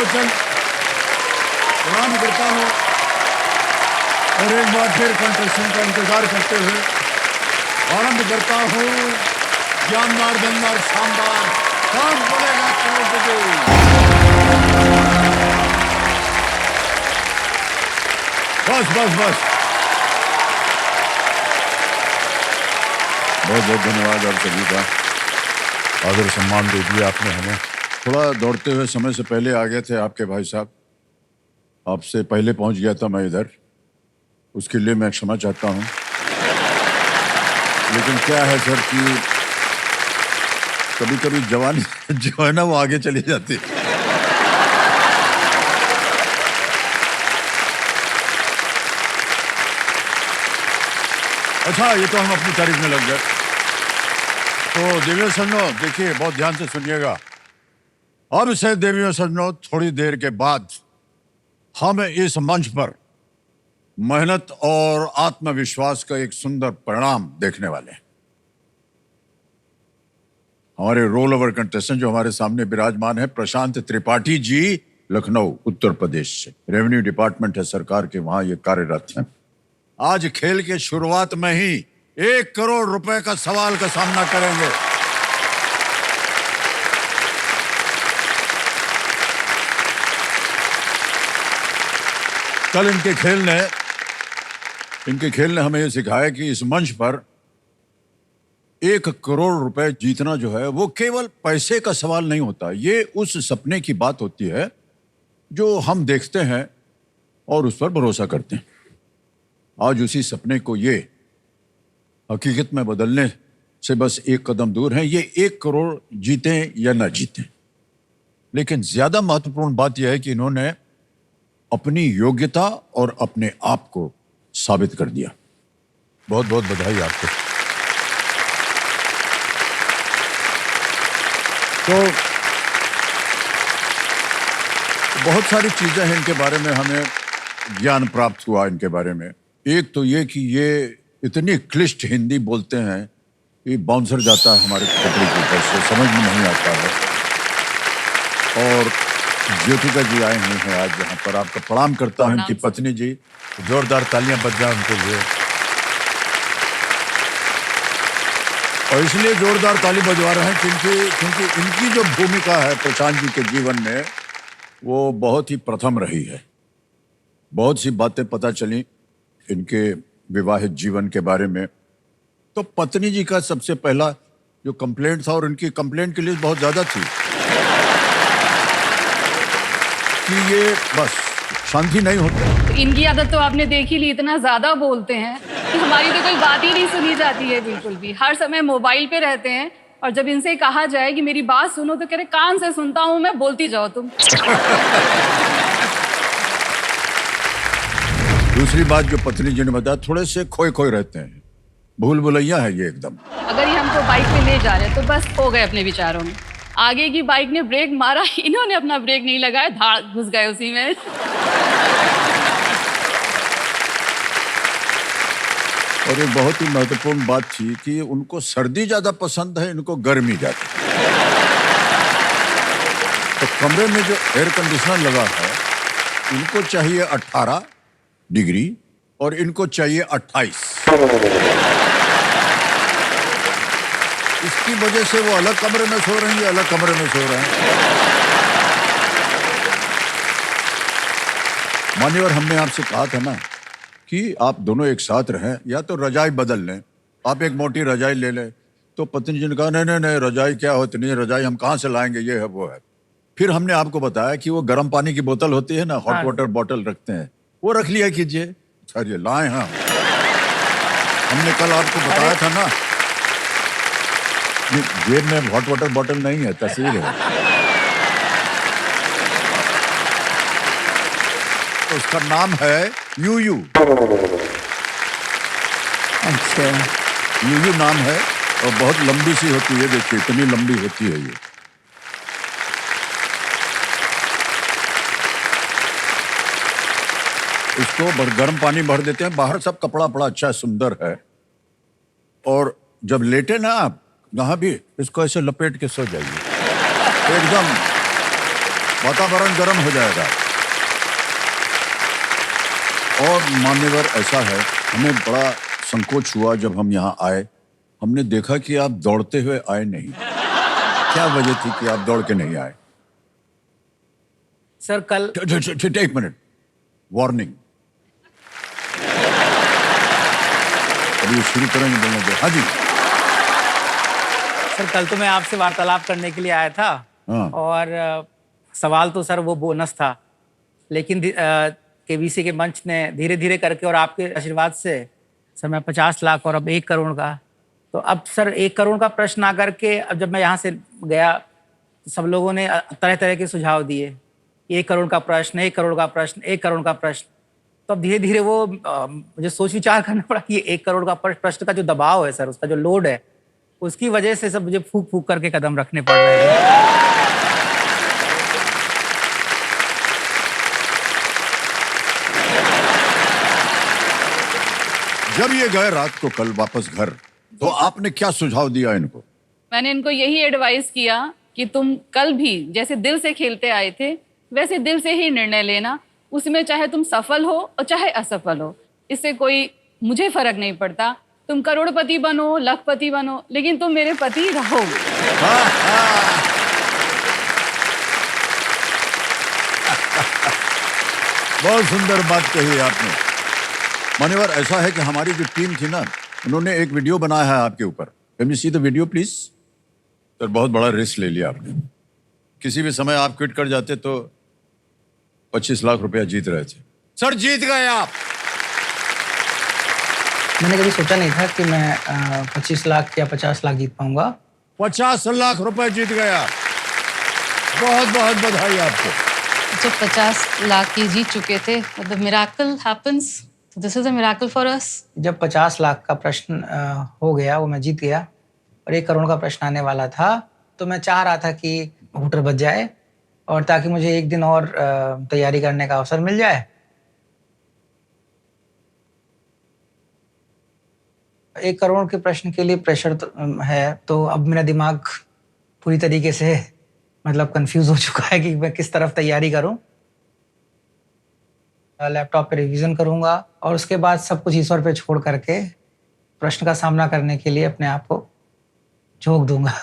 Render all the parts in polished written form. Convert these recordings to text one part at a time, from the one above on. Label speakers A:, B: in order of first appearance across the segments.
A: बच्चन प्रणाम करता हूँ और एक बार फिर कंटेस्टेंट का इंतजार करते हुए आरंभ करता हूँ। जानदार, दमदार, शानदार, कौन बोलेगा करोड़पति। बस बस बस, बहुत बहुत धन्यवाद आप सभी का। आदर सम्मान दे दिया आपने हमें। थोड़ा दौड़ते हुए समय से पहले आ गए थे आपके भाई साहब, आपसे पहले पहुंच गया था मैं इधर, उसके लिए मैं क्षमा चाहता हूं। लेकिन क्या है सर कि कभी कभी जवानी जो है ना वो आगे चली जाती है। अच्छा, ये तो हम अपनी तारीफ में लग गए। तो देवियों सज्जनों, देखिए बहुत ध्यान से सुनिएगा। अब से देवियों सज्जनों, थोड़ी देर के बाद हम इस मंच पर मेहनत और आत्मविश्वास का एक सुंदर परिणाम देखने वाले हैं। हमारे रोल ओवर कंटेस्टेंट जो हमारे सामने विराजमान है, प्रशांत त्रिपाठी जी, लखनऊ उत्तर प्रदेश से। रेवेन्यू डिपार्टमेंट है सरकार के, वहां ये कार्यरत हैं। आज खेल के शुरुआत में ही 1 करोड़ रुपए का सवाल का सामना करेंगे। कल इनके खेल ने हमें यह सिखाया कि इस मंच पर 1 करोड़ रुपए जीतना जो है वो केवल पैसे का सवाल नहीं होता। ये उस सपने की बात होती है जो हम देखते हैं और उस पर भरोसा करते हैं। आज उसी सपने को ये हकीकत में बदलने से बस 1 कदम दूर है। ये 1 करोड़ जीतें या ना जीतें, लेकिन ज्यादा महत्वपूर्ण बात यह है कि इन्होंने अपनी योग्यता और अपने आप को साबित कर दिया। बहुत बहुत बधाई आपको। तो बहुत सारी चीजें हैं इनके बारे में, हमें ज्ञान प्राप्त हुआ इनके बारे में। एक तो ये कि ये इतनी क्लिष्ट हिंदी बोलते हैं कि बाउंसर जाता है हमारे कपड़े के ऊपर से, समझ में नहीं आता है। और ज्योतिका जी आए हुए हैं आज यहाँ पर, आपका प्रणाम करता हूँ। इनकी पत्नी जी, जोरदार तालियां बज जाए उनके लिए। और इसलिए जोरदार ताली बजवा रहे हैं क्योंकि इनकी जो भूमिका है प्रशांत जी के जीवन में वो बहुत ही प्रथम रही है। बहुत सी बातें पता चली इनके विवाहित जीवन के बारे में। तो पत्नी जी का सबसे पहला जो कंप्लेंट था, और इनकी कंप्लेंट की लिस्ट बहुत ज्यादा थी, कि ये बस शांति नहीं होती।
B: तो इनकी आदत तो आपने देख ही ली, इतना ज्यादा बोलते हैं कि हमारी तो कोई बात ही नहीं सुनी जाती है बिल्कुल भी। हर समय मोबाइल पे रहते हैं, और जब इनसे कहा जाए कि मेरी बात सुनो तो कह रहे कान से सुनता हूं मैं, बोलती जाओ तुम।
A: दूसरी बात जो पत्नी जी ने बताया, थोड़े से खोए खोए रहते हैं, भूल भुलैया है ये एकदम।
B: अगर ये हमको बाइक पे ले जा रहे हैं तो बस हो गए अपने विचारों में। आगे की बाइक ने ब्रेक मारा, इन्होंने अपना ब्रेक नहीं लगाया, धाड़ घुस गए उसी में।
A: और एक बहुत ही महत्वपूर्ण बात थी कि उनको सर्दी ज्यादा पसंद है, इनको गर्मी ज्यादा। तो कमरे में जो एयर कंडीशनर लगा है, इनको चाहिए 18 डिग्री और इनको चाहिए 28। इसकी वजह से वो अलग कमरे में सो रही है, अलग कमरे में सो रहे हैं। मान्यवर, हमने आपसे कहा था ना कि आप दोनों एक साथ रहें, या तो रजाई बदल लें। आप एक मोटी रजाई ले लें। तो पत्नी जी ने कहा नहीं नहीं नहीं, रजाई क्या होती नहीं, रजाई हम कहाँ से लाएंगे, ये है वो है। फिर हमने आपको बताया कि वो गर्म पानी की बोतल होती है ना, हॉट वाटर बॉटल रखते हैं, वो रख लिया कीजिए। सर ये लाए हैं, हमने कल आपको बताया था ना। जेब में हॉट वाटर बॉटल नहीं है, तस्वीर है। तो उसका नाम है यूयू।
B: अच्छा,
A: यूयू नाम है और बहुत लंबी सी होती है। देखिए इतनी लंबी होती है ये। इसको गर्म पानी भर देते हैं, बाहर सब कपड़ा बड़ा अच्छा सुंदर है। और जब लेटे ना आप, यहाँ भी इसको ऐसे लपेट के सो जाइए, एकदम वातावरण गर्म हो जाएगा। और मान्यवर ऐसा है, हमें बड़ा संकोच हुआ जब हम यहाँ आए। हमने देखा कि आप दौड़ते हुए आए नहीं। क्या वजह थी कि आप दौड़ के नहीं आए?
C: सर कल
A: एक मिनट, वार्निंग। अभी शुरू करेंगे बोलने दो। हाँ जी।
C: सर कल तो मैं आपसे वार्तालाप करने के लिए आया था।
A: हाँ।
C: और सवाल तो सर वो बोनस था, लेकिन केबीसी के मंच ने धीरे धीरे करके और आपके आशीर्वाद से सर मैं 50 लाख और अब 1 करोड़ का, तो अब सर 1 करोड़ का प्रश्न आकर के अब जब मैं यहाँ से गया तो सब लोगों ने तरह तरह के सुझाव दिए। 1 करोड़ का प्रश्न, 1 करोड़ का प्रश्न, 1 करोड़ का प्रश्न। तो अब धीरे धीरे वो मुझे सोच विचार करना पड़ा कि 1 करोड़ का प्रश्न का जो दबाव है सर, उसका जो लोड है, उसकी वजह से सब मुझे फूक फूक करके कदम रखने पड़ रहे हैं।
A: जब ये गए रात को कल वापस घर, तो आपने क्या सुझाव दिया इनको?
B: मैंने इनको यही एडवाइस किया कि तुम कल भी जैसे दिल से खेलते आए थे वैसे दिल से ही निर्णय लेना। उसमें चाहे तुम सफल हो और चाहे असफल हो, इससे कोई मुझे फर्क नहीं पड़ता। तुम करोड़पति बनो, लखपति बनो, लेकिन तुम मेरे पति रहोगे।
A: बहुत सुंदर बात कही आपने। मान्यवर ऐसा है कि हमारी जो टीम थी ना, उन्होंने एक वीडियो बनाया है आपके ऊपर। Can you see the video please? Sir बहुत बड़ा रिस्क ले लिया आपने। किसी भी समय आप क्विट कर जाते तो 25 लाख रुपया जीत रहे थे। सर जीत गए आप।
D: मैंने कभी सोचा नहीं था कि मैं 25 लाख या 50 लाख जीत पाऊंगा।
A: 50 लाख रुपए जीत गया। बहुत बहुत बधाई आपको।
E: जब 50 लाख ये जीत चुके थे, मतलब मिराकल हैपेंस, तो this is a miracle for us.
D: जब 50 लाख का प्रश्न हो गया, वो मैं जीत गया और 1 करोड़ का प्रश्न आने वाला था, तो मैं चाह रहा था कि हूटर बच जाए और ताकि मुझे एक दिन और तैयारी करने का अवसर मिल जाए। 1 करोड़ के प्रश्न के लिए प्रेशर है, तो अब मेरा दिमाग पूरी तरीके से मतलब कंफ्यूज हो चुका है कि मैं किस तरफ तैयारी करूं। लैपटॉप पे रिवीजन करूंगा और उसके बाद सब कुछ ईश्वर पे छोड़ करके प्रश्न का सामना करने के लिए अपने आप को झोंक दूंगा।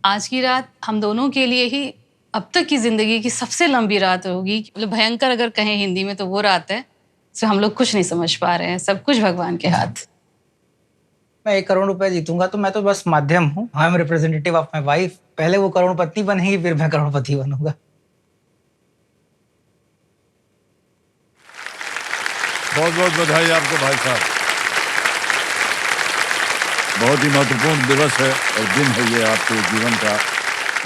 E: आज की रात हम दोनों के लिए ही अब तक की जिंदगी की सबसे लंबी रात होगी। मतलब भयंकर अगर कहें हिंदी में तो वो रात है जो हम लोग कुछ नहीं समझ पा रहे हैं। सब कुछ भगवान के हाथ।
D: मैं 1 करोड़ रुपए जीतूंगा तो मैं तो बस माध्यम हूँ। I am representative of my wife. पहले वो करोड़पति बनेगी, फिर मैं करोड़पति बनूंगा।
A: बहुत बहुत बधाई आपको भाई साहब। बहुत ही महत्वपूर्ण दिवस है और दिन है ये आपके जीवन का,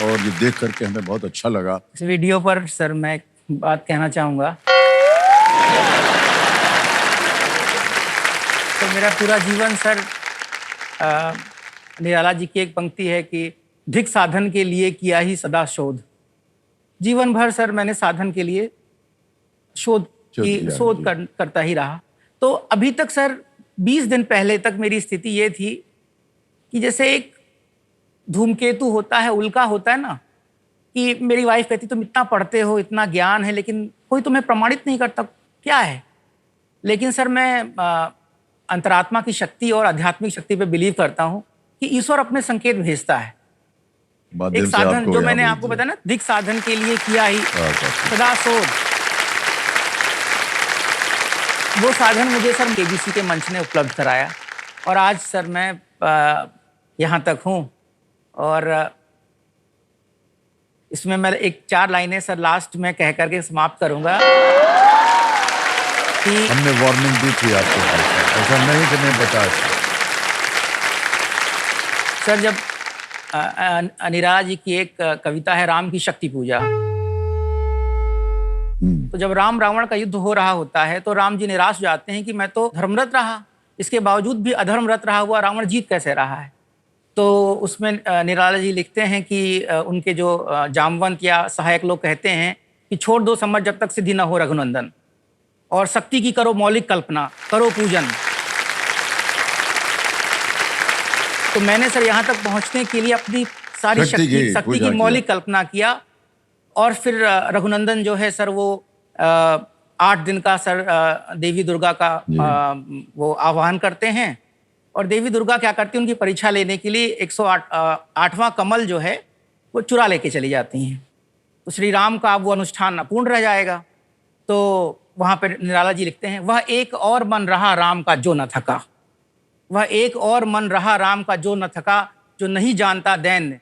A: और ये देख करके हमें बहुत अच्छा लगा।
C: इस वीडियो पर सर मैं एक बात कहना चाहूँगा। तो मेरा पूरा जीवन सर, निराला जी की एक पंक्ति है कि धिक साधन के लिए किया ही सदा शोध। जीवन भर सर मैंने साधन के लिए शोध करता ही रहा। तो अभी तक सर 20 दिन पहले तक मेरी स्थिति ये थी कि जैसे एक धूमकेतु होता है, उल्का होता है ना, कि मेरी वाइफ कहती तुम इतना पढ़ते हो, इतना ज्ञान है, लेकिन कोई तुम्हें प्रमाणित नहीं करता, क्या है? लेकिन सर मैं अंतरात्मा की शक्ति और आध्यात्मिक शक्ति पे बिलीव करता हूँ कि ईश्वर अपने संकेत भेजता है। एक साधन जो मैंने आपको बताया ना, धिक साधन के लिए किया ही सदा शोध, वो साधन मुझे सर केबीसी के मंच ने उपलब्ध कराया और आज सर मैं यहाँ तक हूँ। और इसमें मैं एक 4 लाइनें सर लास्ट में कह करके समाप्त करूँगा कि
A: हमने वार्निंग दी थी आपको, ऐसा नहीं कि मैं बता
C: सर। जब निराला जी की एक कविता है राम की शक्ति पूजा, तो जब राम रावण का युद्ध हो रहा होता है तो राम जी निराश हो जाते हैं कि मैं तो धर्मरत रहा, इसके बावजूद भी अधर्मरत रहा हुआ रावण जीत कैसे रहा है। तो उसमें निराला जी लिखते हैं कि उनके जो जामवंत या सहायक लोग कहते हैं कि छोड़ दो समझ जब तक सिद्धि न हो रघुनंदन, और शक्ति की करो मौलिक कल्पना, करो पूजन। तो मैंने सर यहाँ तक पहुँचने के लिए अपनी सारी शक्ति की मौलिक कल्पना किया और फिर रघुनंदन जो है सर, वो 8 दिन का सर देवी दुर्गा का वो आह्वान करते हैं। और देवी दुर्गा क्या करती है, उनकी परीक्षा लेने के लिए 108वां कमल जो है वो चुरा लेके चली जाती हैं। तो श्री राम का वो अनुष्ठान अपूर्ण रह जाएगा। तो वहाँ पर निराला जी लिखते हैं, वह एक और मन रहा राम का जो न थका, वह एक और मन रहा राम का जो न थका, जो नहीं जानता दैन्य।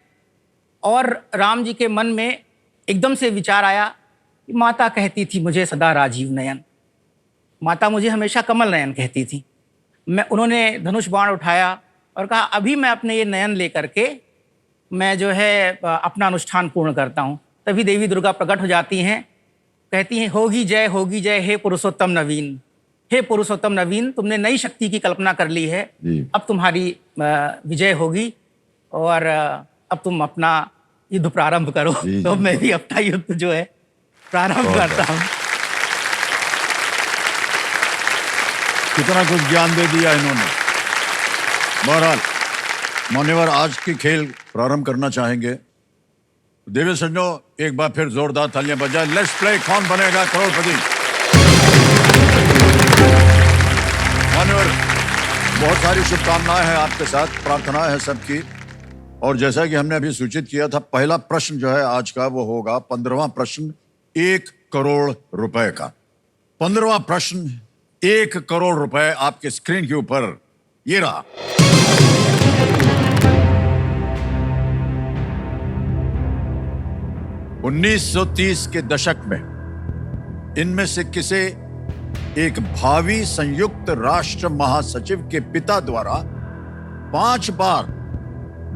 C: और राम जी के मन में एकदम से विचार आया कि माता कहती थी मुझे सदा राजीव नयन, माता मुझे हमेशा कमल नयन कहती थी। उन्होंने धनुष बाण उठाया और कहा अभी मैं अपने ये नयन लेकर के मैं जो है अपना अनुष्ठान पूर्ण करता हूँ। तभी देवी दुर्गा प्रकट हो जाती हैं, कहती हैं होगी जय हे पुरुषोत्तम नवीन, हे पुरुषोत्तम नवीन, तुमने नई शक्ति की कल्पना कर ली है, अब तुम्हारी विजय होगी और अब तुम अपना युद्ध प्रारंभ करो। तो मैं भी अपना युद्ध जो है प्रारंभ करता हूँ।
A: कितना कुछ ज्ञान दे दिया इन्होंने। बहरहाल मान्यवर आज की खेल प्रारंभ करना चाहेंगे। देवी सज्जनों, एक बार फिर जोरदार तालियां बजाएं। लेट्स प्ले कौन बनेगा करोड़पति। मान्यवर, बहुत सारी शुभकामनाएं हैं आपके साथ, प्रार्थनाएं हैं सबकी। और जैसा कि हमने अभी सूचित किया था, पहला प्रश्न जो है आज का वो होगा 15वां प्रश्न 1 करोड़ रुपए का। 15वां प्रश्न 1 करोड़ रुपए आपके स्क्रीन के ऊपर ये रहा। (1930) के दशक में इनमें से किसे एक भावी संयुक्त राष्ट्र महासचिव के पिता द्वारा 5 बार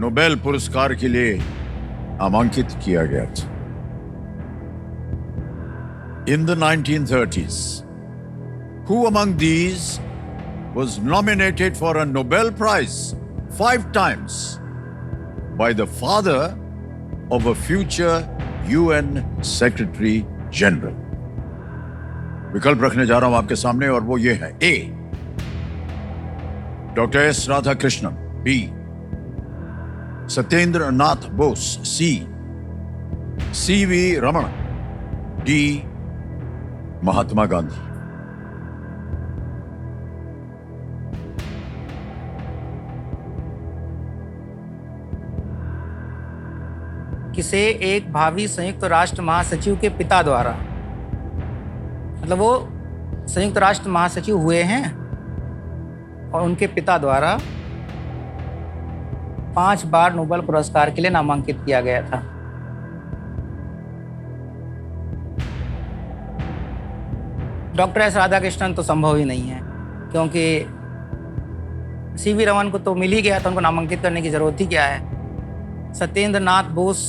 A: नोबेल पुरस्कार के लिए नामांकित किया गया था। In the 1930s, who among these was nominated for a Nobel Prize 5 times by the father of a future UN Secretary General? विकल्प रखने जा रहा हूं आपके सामने और वो ये है: A. Doctor S Radhakrishnan, B. Satyendra Nath Bose, C. C.V. Raman, D. Mahatma Gandhi.
C: किसे एक भावी संयुक्त राष्ट्र महासचिव के पिता द्वारा, मतलब वो संयुक्त राष्ट्र महासचिव हुए हैं और उनके पिता द्वारा 5 बार नोबेल पुरस्कार के लिए नामांकित किया गया था। डॉक्टर एस राधाकृष्णन तो संभव ही नहीं है, क्योंकि सीवी रमन को तो मिल ही गया था, उनको नामांकित करने की जरूरत ही क्या है। सत्येंद्र नाथ बोस,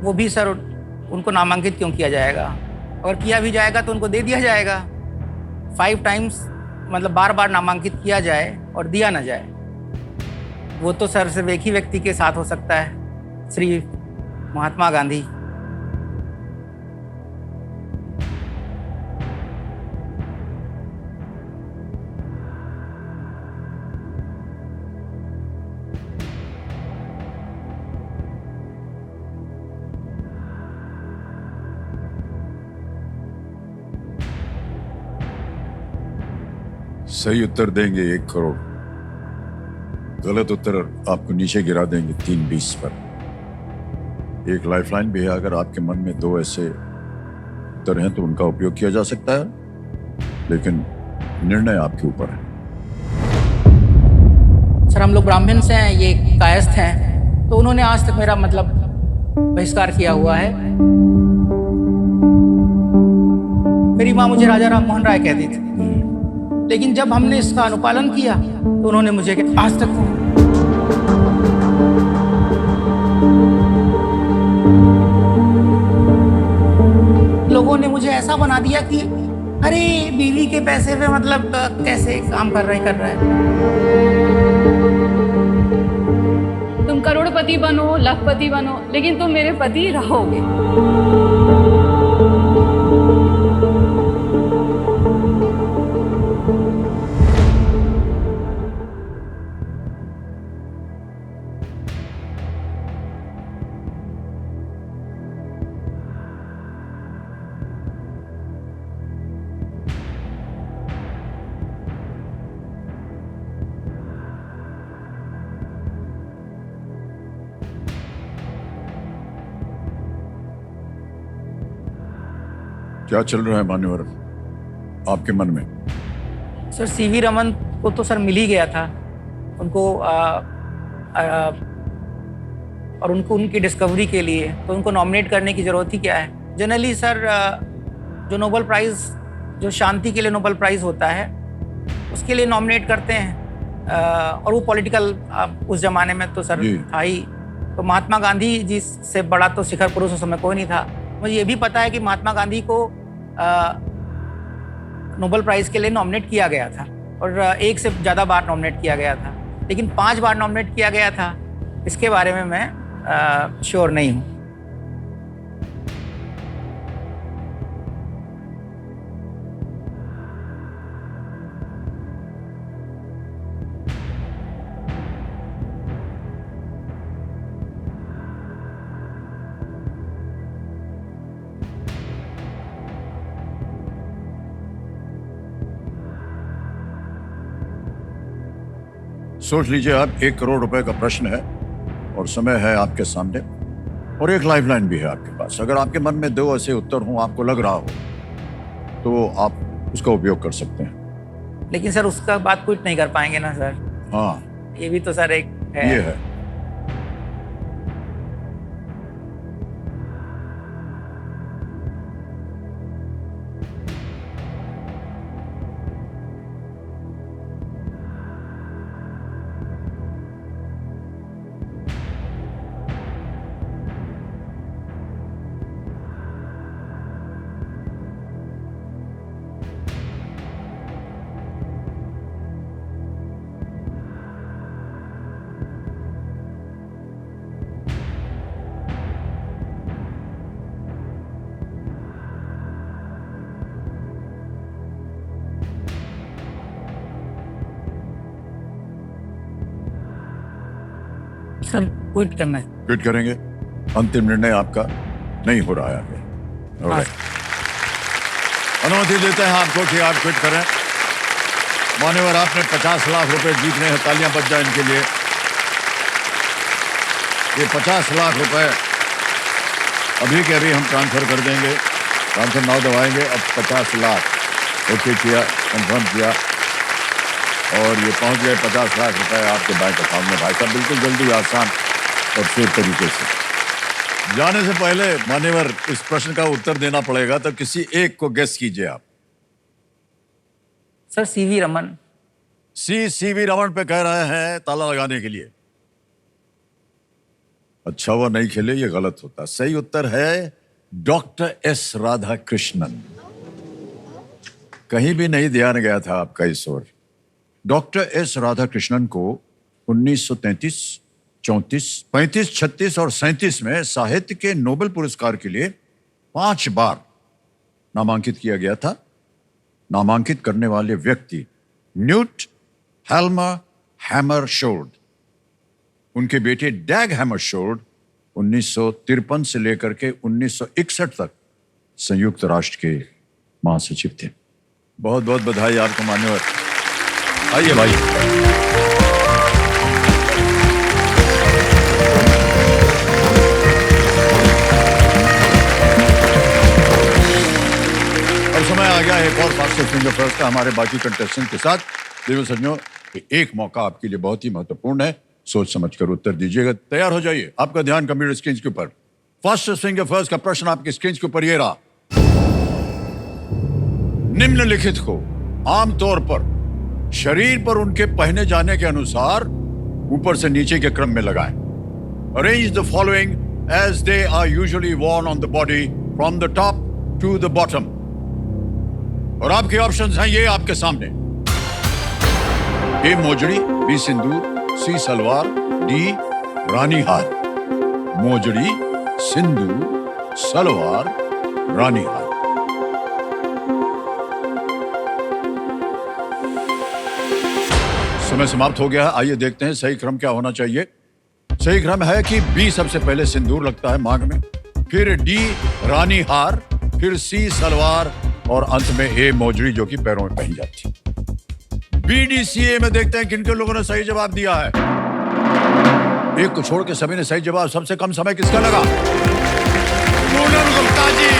C: वो भी सर उनको नामांकित क्यों किया जाएगा, और किया भी जाएगा तो उनको दे दिया जाएगा। 5 टाइम्स मतलब बार बार नामांकित किया जाए और दिया ना जाए, वो तो सर सिर्फ एक ही व्यक्ति के साथ हो सकता है, श्री महात्मा गांधी।
A: सही उत्तर देंगे 1 करोड़, गलत उत्तर आपको नीचे गिरा देंगे 320 पर। एक लाइफलाइन भी है, अगर आपके मन में 2 ऐसे उत्तर हैं तो उनका उपयोग किया जा सकता है, लेकिन निर्णय आपके ऊपर है।
C: सर हम लोग ब्राह्मण से हैं, ये कायस्थ हैं, तो उन्होंने आज तक मेरा मतलब बहिष्कार किया हुआ है। मेरी माँ मुझे राजा राम मोहन राय कहती थी, लेकिन जब हमने इसका अनुपालन किया तो उन्होंने मुझे आज तक लोगों ने मुझे ऐसा बना दिया कि अरे बीवी के पैसे पे मतलब कैसे काम कर रहा है।
B: तुम करोड़पति बनो, लखपति बनो, लेकिन तुम मेरे पति रहोगे।
A: क्या चल रहा है मान्यवर आपके मन में?
C: सर सीवी रमन को तो सर मिल ही गया था उनको और उनको उनकी डिस्कवरी के लिए तो उनको नॉमिनेट करने की ज़रूरत ही क्या है। जनरली सर जो नोबेल प्राइज़, जो शांति के लिए नोबेल प्राइज़ होता है, उसके लिए नॉमिनेट करते हैं और वो पॉलिटिकल उस ज़माने में तो सर था ही। तो महात्मा गांधी जी से बड़ा तो शिखर पुरुष उस समय कोई नहीं था। मुझे ये भी पता है कि महात्मा गांधी को नोबेल प्राइज़ के लिए नॉमिनेट किया गया था और एक से ज़्यादा बार नॉमिनेट किया गया था, लेकिन 5 बार नॉमिनेट किया गया था, इसके बारे में मैं श्योर नहीं हूँ।
A: सोच लीजिए आप, 1 करोड़ रुपए का प्रश्न है और समय है आपके सामने और एक लाइफलाइन भी है आपके पास। अगर आपके मन में 2 ऐसे उत्तर हों, आपको लग रहा हो, तो आप उसका उपयोग कर सकते हैं।
C: लेकिन सर उसका बात क्विट नहीं कर पाएंगे ना सर।
A: हाँ,
C: ये भी तो सर एक है।
A: ये है।
C: सर क्विट करना है।
A: क्विट करेंगे? अंतिम निर्णय आपका नहीं हो रहा है आगे। Alright. अनुमति देते हैं आपको कि आप क्विट करें। मान्यवर, आपने 50 लाख रुपए जीतने हैं, तालियां बज जाए इनके लिए। ये 50 लाख रुपए अभी के अभी हम ट्रांसफर कर देंगे। ट्रांसफर नाउ दबाएंगे। अब 50 लाख ओके किया, कंफर्म किया और ये पहुंच गए 50 लाख रुपए आपके बैंक अकाउंट में। भाई साहब, बिल्कुल जल्दी, आसान और सेफ तरीके से। जाने से पहले मान्यवर, इस प्रश्न का उत्तर देना पड़ेगा, तो किसी एक को गेस कीजिए आप।
C: Sir CV Raman.
A: CV Raman पे कह रहे हैं ताला लगाने के लिए। अच्छा वो नहीं खेले, ये गलत होता। सही उत्तर है डॉक्टर एस राधाकृष्णन। कहीं भी नहीं ध्यान गया था आपका इस ओर। डॉक्टर एस राधाकृष्णन को 1933, 34, 35, 36 और 37 में साहित्य के नोबेल पुरस्कार के लिए 5 बार नामांकित किया गया था। नामांकित करने वाले व्यक्ति न्यूट हेल्मर हैमरशोल्ड, उनके बेटे डैग हैमरशोल्ड 1953 से लेकर के 1961 तक संयुक्त राष्ट्र के महासचिव थे। बहुत बहुत बधाई आपको मान्यवर। आइए भाई। अब समय आ गया एक और फास्ट फिंगर फर्स्ट का हमारे बाकी कंटेस्टेंट के साथ। देखो सज्जनों, एक मौका आपके लिए बहुत ही महत्वपूर्ण है। सोच समझकर उत्तर दीजिएगा। तैयार हो जाइए। आपका ध्यान कंप्यूटर स्क्रीन के ऊपर। फास्ट फिंगर फर्स्ट का प्रश्न आपकी स्क्रीन के ऊपर ये रहा। निम्नलिखित को आमतौर पर शरीर पर उनके पहने जाने के अनुसार ऊपर से नीचे के क्रम में लगाएं। Arrange the following as they are usually worn on the body from the top to the bottom. और आपके ऑप्शंस हैं ये आपके सामने। ए मोजड़ी, बी सिंदूर, सी सलवार, डी रानी हार। मोजड़ी, सिंदूर, सलवार, रानी हार। समय समाप्त हो गया है। आइए देखते हैं सही क्रम क्या होना चाहिए। सही क्रम है कि बी सबसे पहले सिंदूर लगता है मांग में, फिर डी रानी हार, फिर सी सलवार और अंत में ए मोजड़ी जो कि पैरों में पहनी जाती है। बीडीसीए में देखते हैं किन किन लोगों ने सही जवाब दिया है। एक को छोड़ के सभी ने सही जवाब। सबसे कम समय किसका लगा? पूनम गुप्ता जी।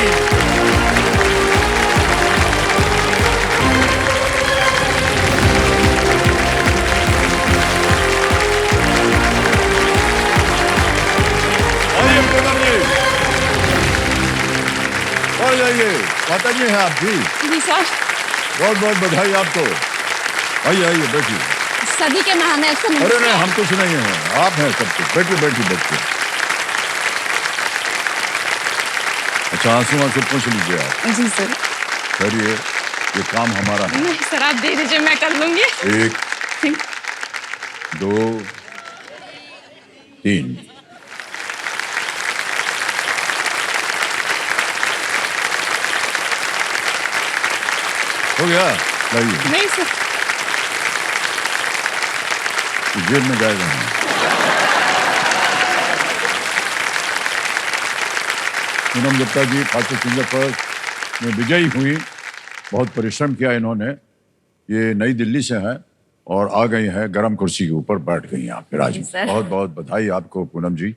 A: माता जी हैं आप भी?
E: जी सर।
A: बहुत बहुत बधाई आपको। आइए आइए बैठिए।
E: सदी के महान सर।
A: अरे नहीं, हम कुछ नहीं हैं, आप हैं सब कुछ। बैठिए बैठिए बैठिए। अच्छा, आंसू आंसू पूछ लीजिए आप।
E: जी सर।
A: करिए, ये काम हमारा है।
E: नहीं सर, आप दे दीजिए, मैं कर लूंगी।
A: 1 2 3। हो गया? लाइए,
E: नहीं सर।
A: जेब में जाएगा नहीं। पूनम गुप्ता जी फास्ट सिंगर पर में विजयी हुई। बहुत परिश्रम किया इन्होंने। ये नई दिल्ली से हैं और आ गई हैं गर्म कुर्सी के ऊपर बैठ गई हैं आपके राज
B: जी
A: में।
B: सर।
A: बहुत बहुत बधाई आपको पूनम जी।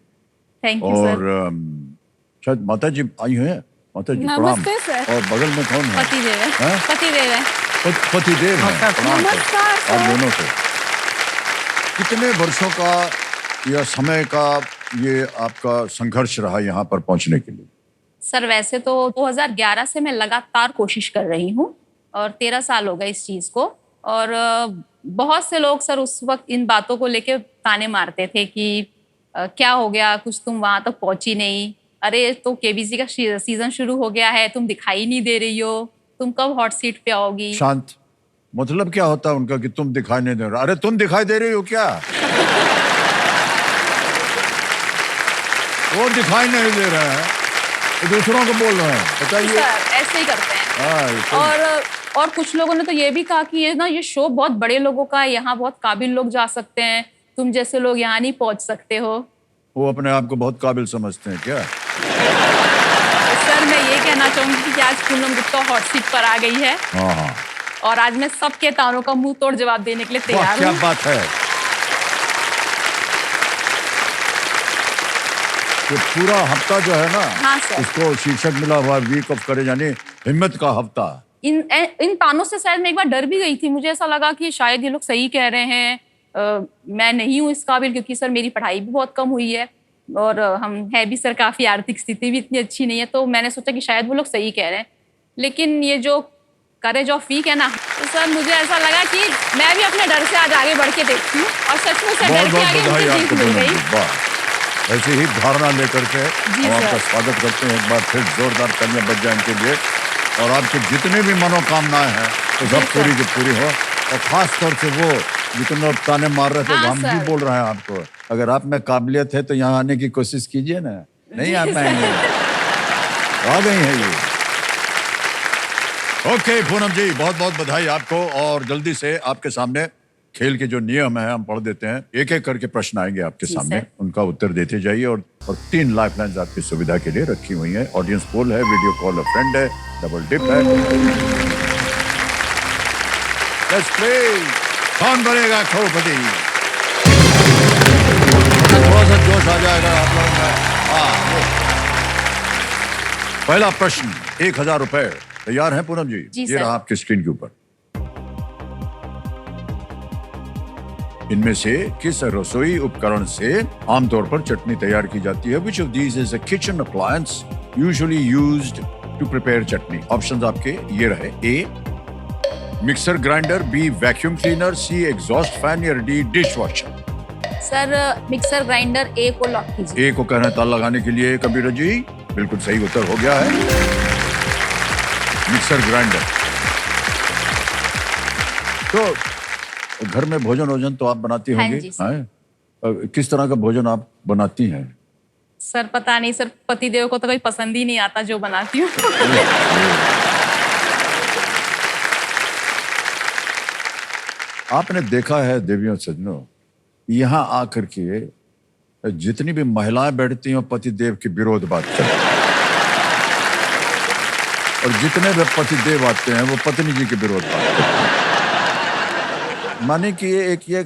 B: थैंक यू
A: और
B: सर।
A: शायद माता जी आई हैं। माता जी प्रणाम।
B: नमस्ते सर।
A: और बगल में कौन है?
E: पति देव है।
A: हैं?
E: पति देव है।
A: पतिदेव हैं।
C: नमस्कार।
A: प्रणाम सर।
B: नमस्कार
A: आप
B: सर।
A: दोनों को। कितने वर्षों का या समय का ये आपका संघर्ष रहा यहाँ पर पहुंचने के लिए?
B: सर वैसे तो 2011 से मैं लगातार कोशिश कर रही हूँ और 13 साल हो गए इस चीज को। और बहुत से लोग सर उस वक्त इन बातों को लेके ताने मारते थे कि क्या हो गया, कुछ तुम वहां तक पहुंची नहीं, अरे तो केबीसी का सीजन शुरू हो गया है, तुम दिखाई नहीं दे रही हो, तुम कब हॉट सीट पे आओगी।
A: शांत। मतलब क्या होता है उनका कि तुम दिखाई नहीं दे रहे? अरे तुम दिखाई दे रही हो क्या? वो दिखाई नहीं दे रहे हैं, तो दूसरों को बोल रहे हैं। बताइए।
B: सर ऐसे ही करते हैं।
A: हाँ, ये तो-
B: और कुछ लोगों ने तो ये भी कहा कि ये शो बहुत बड़े लोगों का है, यहाँ बहुत काबिल लोग जा सकते हैं, तुम जैसे लोग यहाँ नहीं पहुंच सकते हो।
A: वो अपने आप को बहुत काबिल समझते हैं क्या?
B: सर मैं ये कहना चाहूंगी कि आज पूनम गुप्ता हॉट सीट पर आ गई है
A: हाँ हाँ।
B: और आज मैं सबके तानों का मुंह तोड़ जवाब देने के लिए
A: वाह,
B: तैयार
A: क्या
B: हूँ।
A: बात है। ये पूरा हफ्ता जो है ना,
B: हाँ सर।
A: इसको शीर्षक मिला हुआ वीक ऑफ करेज, यानी हिम्मत का हफ्ता।
B: इन तानों से शायद मैं एक बार डर भी गई थी। मुझे ऐसा लगा कि शायद ये लोग सही कह रहे हैं, मैं नहीं हूँ इस काबिल, क्योंकि सर मेरी पढ़ाई भी बहुत कम हुई है और हम है भी सर काफी आर्थिक स्थिति भी इतनी अच्छी नहीं है, तो मैंने सोचा कि शायद वो लोग सही कह रहे हैं। लेकिन ये जो करेज ऑफ वीक है ना, तो सर मुझे ऐसा लगा कि मैं भी अपने डर से आज आगे बढ़ के देखती हूँ और सच में सर
A: बहुत
B: डर के
A: बहुत
B: आगे
A: बधाई
B: मुझे
A: आपको
B: जीत मिल
A: पूनम
B: गई।
A: जी। वाह, ऐसे ही धारणा लेकर के
B: जी
A: हम आपका
B: सर।
A: स्वागत करते हैं। एक बार फिर जोरदार तालियां बज जाए इनके लिए। और आपकी जितने भी मनोकामनाएं हैं तो सब
B: जी सर।
A: पूरी की पूरी हो। और खास तौर से वो जितने लोग ताने मार रहे थे,
B: हाँ,
A: हम भी
B: सर।
A: बोल रहे हैं आपको, अगर आप में काबिलियत है तो यहाँ आने की कोशिश कीजिए ना। नहीं आ
B: जी
A: पाएंगे। आ गई है ये। ओके पूनम जी, बहुत बहुत बधाई आपको। और जल्दी से आपके सामने खेल के जो नियम है हम पढ़ देते हैं। एक एक करके प्रश्न आएंगे आपके
B: जी
A: सामने,
B: सर।
A: उनका उत्तर देते जाइए। और 3 लाइफलाइंस आपकी सुविधा के लिए रखी हुई हैं। ऑडियंस पोल है, वीडियो कॉल अ फ्रेंड है, डबल डिप है। Let's play. कौन बनेगा करोड़पति? थोड़ा सा जोश आ जाएगा आप लोगों में। हाँ, वो। पहला प्रश्न 1000 रुपए। तैयार हैं पूनम जी?
B: जी
A: ये
B: सर।
A: रहा आपकी स्क्रीन के ऊपर। इनमें से किस रसोई उपकरण से आमतौर पर चटनी तैयार की जाती है? Which of these is a kitchen appliance usually used to prepare chutney? Options आपके ये रहे। A mixer grinder, B vacuum cleaner, C exhaust fan या D dish washer.
B: Sir mixer grinder A को लॉक कीजिए।
A: ए को कह रहे हैं ताला लगाने के लिए कबीर जी। बिल्कुल सही उत्तर हो गया है, मिक्सर ग्राइंडर। तो घर में भोजन तो आप बनाती
B: हाँ
A: होंगी?
B: जी सर।
A: हैं? किस तरह का भोजन आप बनाती हैं?
B: सर पता नहीं सर, पतिदेव को तो कोई पसंद ही नहीं आता जो बनाती हूँ।
A: आपने देखा है देवियों सज्जनों, यहाँ आकर के जितनी भी महिलाएं बैठती हैं पति देव के विरोध बात करती हैं, और जितने भी पति देव आते हैं वो पत्नी जी के विरोध बात करते हैं। माने कि ये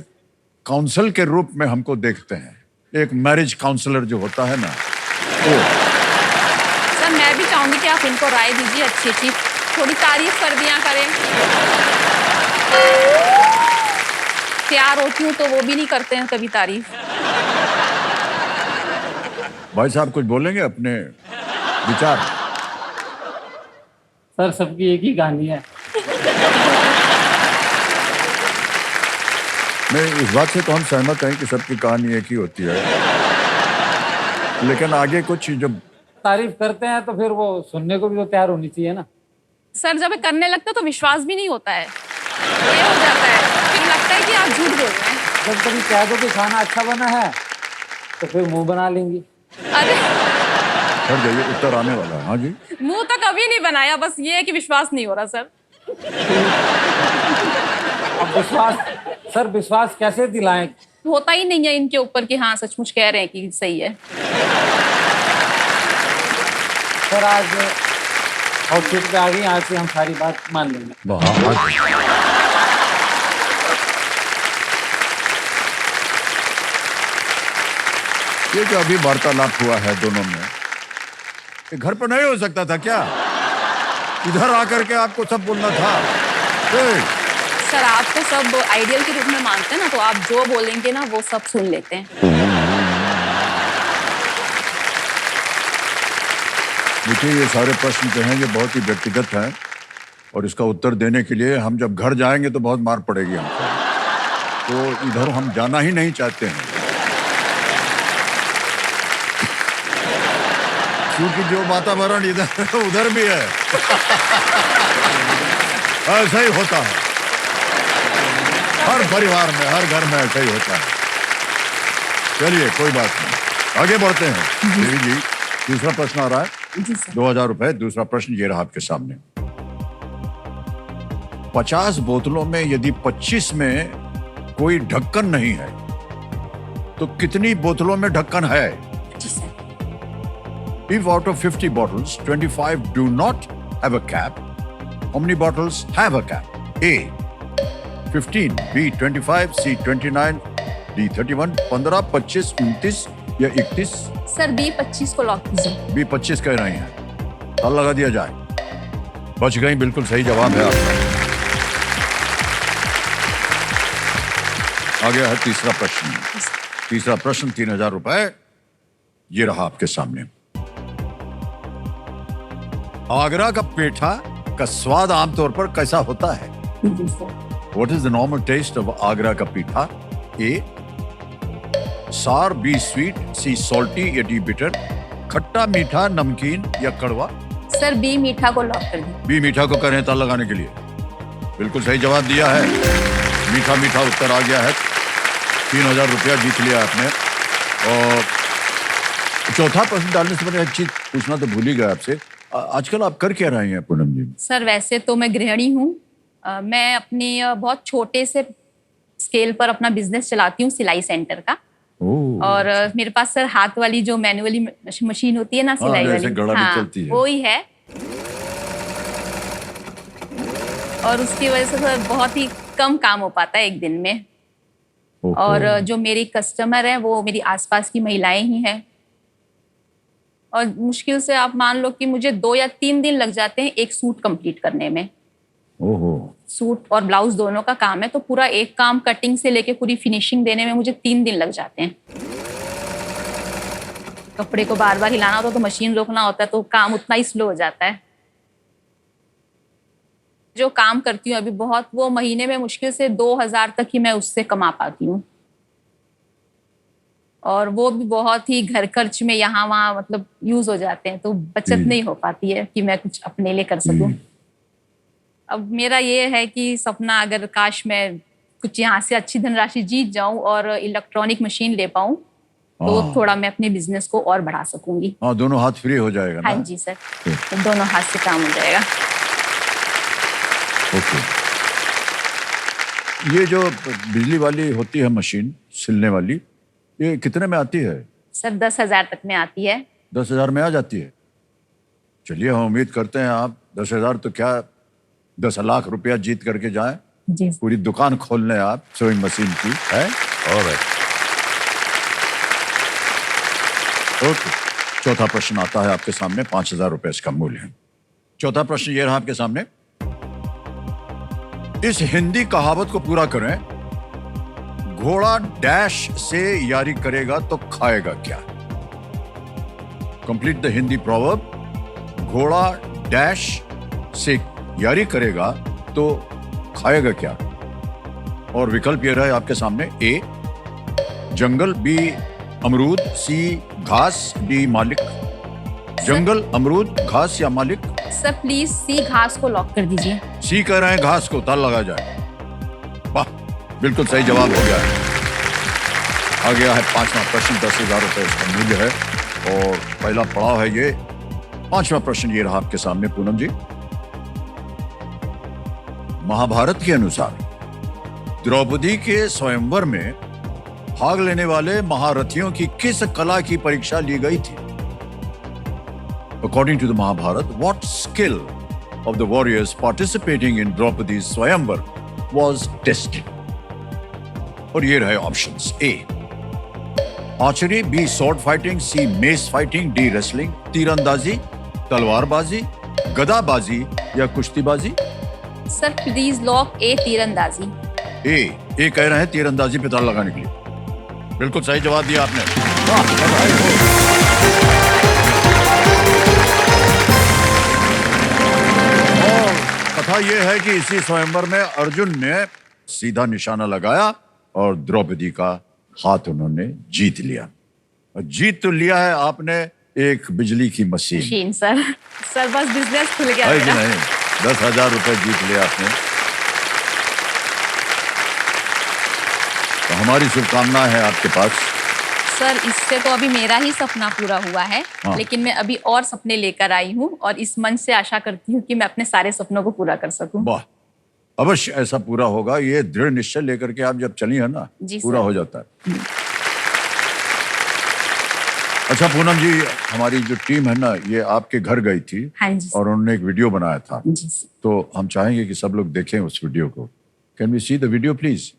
A: काउंसिल के रूप में हमको देखते हैं। एक मैरिज काउंसलर जो होता है ना, वो।
B: सर मैं भी चाहूंगी कि आप इनको राय दीजिए अच्छी अच्छी, थोड़ी तारीफ कर दिया करें। तैयार होती हूँ तो वो भी नहीं करते हैं कभी तारीफ।
A: भाई साहब कुछ बोलेंगे अपने विचार?
F: सर सबकी एक ही कहानी है।
A: नहीं, इस बात से तो हम सहमत हैं कि सबकी कहानी एक ही होती है, लेकिन आगे कुछ जब
F: तारीफ करते हैं तो फिर वो सुनने को भी तो तैयार होनी चाहिए ना।
B: सर जब करने लगते हो तो विश्वास भी नहीं होता है, ये हो जाता है, फिर लगता है कि आप झूठ बोल रहे हैं।
F: जब कभी कह दो कि खाना अच्छा बना है तो फिर मुंह बना लेंगी।
B: अरे
A: हट जाइए, उत्तर आने वाला है। हाँ जी,
B: मुंह तो कभी नहीं बनाया, बस ये है कि विश्वास नहीं हो रहा सर।
F: अब विश्वास, सर विश्वास कैसे दिलाएं?
B: होता ही नहीं है इनके ऊपर कि हाँ सचमुच कह रहे हैं कि सही है।
F: सर आज आउटफिट पे आ गई, आज से हम सारी बात मान लेंगे।
A: ये जो अभी वार्तालाप हुआ है दोनों में, ये घर पर नहीं हो सकता था क्या? इधर आकर के आपको सब बोलना था।
B: सर आप तो सब आइडियल के रूप में मानते हैं ना, तो आप जो बोलेंगे ना वो सब सुन लेते हैं।
A: देखिए, ये सारे प्रश्न जो हैं ये बहुत ही व्यक्तिगत हैं, और इसका उत्तर देने के लिए हम जब घर जाएंगे तो बहुत मार पड़ेगी हमको, तो इधर हम जाना ही नहीं चाहते हैं, क्योंकि जो वातावरण इधर उधर भी है ऐसा ही होता है, हर परिवार में, हर घर में ऐसा ही होता है। चलिए कोई बात नहीं, आगे बढ़ते हैं। देवी जी, दूसरा प्रश्न आ रहा है। 2000 रुपए। दूसरा प्रश्न ये रहा आपके सामने। 50 बोतलों में यदि 25 में कोई ढक्कन नहीं है तो कितनी बोतलों में ढक्कन है? If out of 50 bottles, 25 do not have a cap, how many bottles have a cap? A, 15, B, 25, C, 29, D, 31, 15, 25, 29 या 31?
B: सर B25 को लॉक कीजिए।
A: B25 कह रही हैं, ताला लगा दिया जाए। बच गई, बिल्कुल सही जवाब है आपका। आ गया है तीसरा प्रश्न। तीसरा प्रश्न 3000 रुपए, ये रहा आपके सामने। आगरा का पेठा का स्वाद आमतौर पर कैसा होता है? What is the normal taste of Agra का पेठा? A, सार, B, स्वीट, C, सॉल्टी या D, बिटर? खट्टा, मीठा, नमकीन या कड़वा?
B: सर B मीठा को लॉक कर दीजिए।
A: B मीठा को करें ताला लगाने के लिए। बिल्कुल सही जवाब दिया है, मीठा मीठा उत्तर आ गया है। 3000 रुपया जीत लिया आपने। और चौथा प्रश्न डालने से पहले एक चीज पूछना तो भूल ही गया आपसे, आजकल आप कर क्या रही हैं पूनम जी?
B: सर वैसे तो मैं गृहिणी हूँ, मैं अपनी बहुत छोटे से स्केल पर अपना बिजनेस चलाती हूँ, सिलाई सेंटर का। और मेरे पास सर हाथ वाली जो मैनुअली मशीन होती है ना, सिलाई वाली, हाँ, वो ही है। और उसकी वजह से सर बहुत ही कम काम हो पाता है एक दिन में। और जो मेरी कस्टमर है वो मेरी आसपास की महिलाएं ही हैं। और मुश्किल से आप मान लो कि मुझे 2 या 3 दिन लग जाते हैं एक सूट कंप्लीट करने में। सूट और ब्लाउज दोनों का काम है, तो पूरा एक काम कटिंग से लेके पूरी फिनिशिंग देने में मुझे 3 दिन लग जाते हैं। कपड़े को बार बार हिलाना होता है तो मशीन रोकना होता है, तो काम उतना ही स्लो हो जाता है। जो काम करती हूँ अभी बहुत, वो महीने में मुश्किल से 2000 तक ही मैं उससे कमा पाती हूँ। और वो भी बहुत ही घर खर्च में यहाँ वहाँ मतलब यूज हो जाते हैं, तो बचत नहीं हो पाती है कि मैं कुछ अपने लिए कर सकूं। अब मेरा ये है कि सपना, अगर काश मैं कुछ यहाँ से अच्छी धनराशि जीत जाऊं और इलेक्ट्रॉनिक मशीन ले पाऊं तो थोड़ा मैं अपने बिजनेस को और बढ़ा सकूंगी।
A: हाँ, दोनों हाथ फ्री हो जाएगा ना?
B: हाँ जी सर, तो दोनों हाथ से काम हो जाएगा।
A: ओके। ये जो बिजली वाली होती है मशीन सिलने वाली, ये कितने में आती है?
B: सर 10,000 तक में आती है।
A: 10,000 में आ जाती है? चलिए, हम उम्मीद करते हैं आप 10,000 तो क्या 10 लाख रुपया जीत करके जाएं।
B: जी।
A: पूरी दुकान खोलने आप सोइंग मशीन की है। Alright, okay. चौथा प्रश्न आता है आपके सामने, 5,000 रुपए इसका मूल्य है। चौथा प्रश्न ये रहा आपके सामने। इस हिंदी कहावत को पूरा करें। घोड़ा डैश से यारी करेगा तो खाएगा क्या? Complete the Hindi proverb. घोड़ा डैश से यारी करेगा तो खाएगा क्या? और विकल्प ये रहा आपके सामने, ए जंगल, बी अमरूद, सी घास, डी मालिक। जंगल, अमरूद, घास या मालिक?
G: सर प्लीज सी घास को लॉक कर दीजिए।
A: सी कह रहे हैं घास को, ताला लगा जाए। वाह, बिल्कुल सही जवाब हो गया है। आ गया है 5वां प्रश्न, 10,000 रुपए इसका मूल्य है और पहला पड़ाव है ये। 5वां प्रश्न ये रहा आपके सामने पूनम जी। महाभारत के अनुसार द्रौपदी के स्वयंवर में भाग लेने वाले महारथियों की किस कला की परीक्षा ली गई थी? According to the Mahabharata, what skill of the warriors participating in Draupadi's Swayamvar was tested? और ये रहे ऑप्शंस, ए आर्चरी, बी स्वॉर्ड फाइटिंग, सी मेस फाइटिंग, डी रेसलिंग, तीरंदाजी, तलवारबाजी, गदाबाजी या कुश्तीबाजी।
G: सर प्लीज लॉक ए तीरंदाजी।
A: ए कह रहे हैं तीरंदाजी पे ताला लगाने के लिए। बिल्कुल सही जवाब दिया आपने। वाह, बधाई हो। और कथा यह है कि इसी स्वयंवर में अर्जुन ने सीधा निशाना लगाया और द्रौपदी का हाथ उन्होंने जीत लिया। और जीत तो लिया है आपने एक बिजली की मशीन।
B: सर बस बिजनेस खुल गया
A: है कि नहीं? 10,000 रुपए जीत लिया आपने। तो हमारी शुभकामनाएं हैं आपके पास।
G: सर इससे तो अभी मेरा ही सपना पूरा हुआ है,
A: हाँ।
G: लेकिन मैं अभी और सपने लेकर आई हूँ और इस मंच से आशा करती हूँ कि मैं अपने सारे सपनों को पूरा कर सकूं।
A: वाह, अवश्य ऐसा पूरा होगा। ये दृढ़ निश्चय लेकर के आप जब चली है ना, पूरा हो जाता है। अच्छा पूनम जी, हमारी जो टीम है ना, ये आपके घर गई थी।
G: हाँ जी
A: और उन्होंने एक वीडियो बनाया था।
G: जी।
A: तो हम चाहेंगे कि सब लोग देखें उस वीडियो को। Can we see the video please?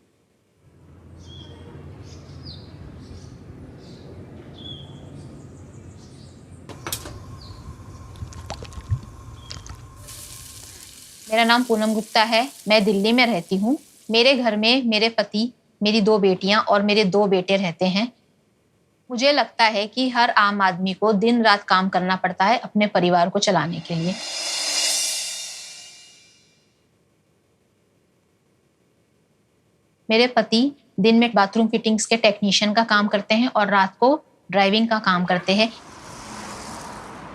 G: मेरा नाम पूनम गुप्ता है, मैं दिल्ली में रहती हूँ। मेरे घर में मेरे पति, मेरी 2 बेटियां और मेरे 2 बेटे रहते हैं। मुझे लगता है कि हर आम आदमी को दिन रात काम करना पड़ता है अपने परिवार को चलाने के लिए। मेरे पति दिन में बाथरूम फिटिंग्स के टेक्नीशियन का काम करते हैं और रात को ड्राइविंग का काम करते हैं।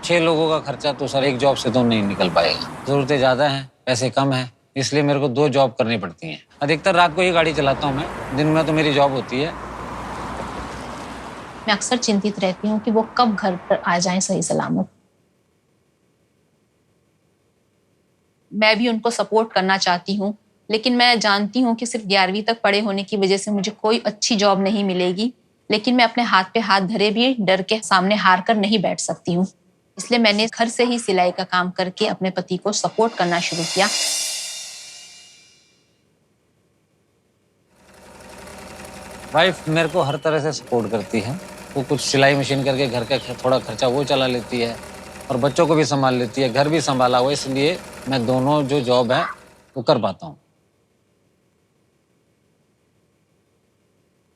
F: 6 लोगों का खर्चा तो सर एक जॉब से तो नहीं निकल पाएगा। जरूरतें ज्यादा हैं, पैसे कम हैं, इसलिए मेरे को 2 जॉब करनी पड़ती हैं। अधिकतर रात को ही गाड़ी चलाता हूँ मैं, दिन में तो मेरी जॉब होती है।
G: मैं अक्सर चिंतित रहती हूँ कि वो कब घर पर आ जाएं सही सलामत। मैं भी उनको सपोर्ट करना चाहती हूँ, लेकिन मैं जानती हूँ कि सिर्फ 11वीं तक पढ़े होने की वजह से मुझे कोई अच्छी जॉब नहीं मिलेगी। लेकिन मैं अपने हाथ पे हाथ धरे भी डर के सामने हार कर नहीं बैठ सकती हूँ। इसलिए मैंने घर से ही सिलाई का काम करके अपने पति को सपोर्ट करना शुरू किया।
F: वाइफ मेरे को हर तरह से सपोर्ट करती है। वो कुछ सिलाई मशीन करके घर का थोड़ा खर्चा वो चला लेती है और बच्चों को भी संभाल लेती है, घर भी संभाला हुआ, इसलिए मैं दोनों जो जॉब है वो कर पाता हूँ।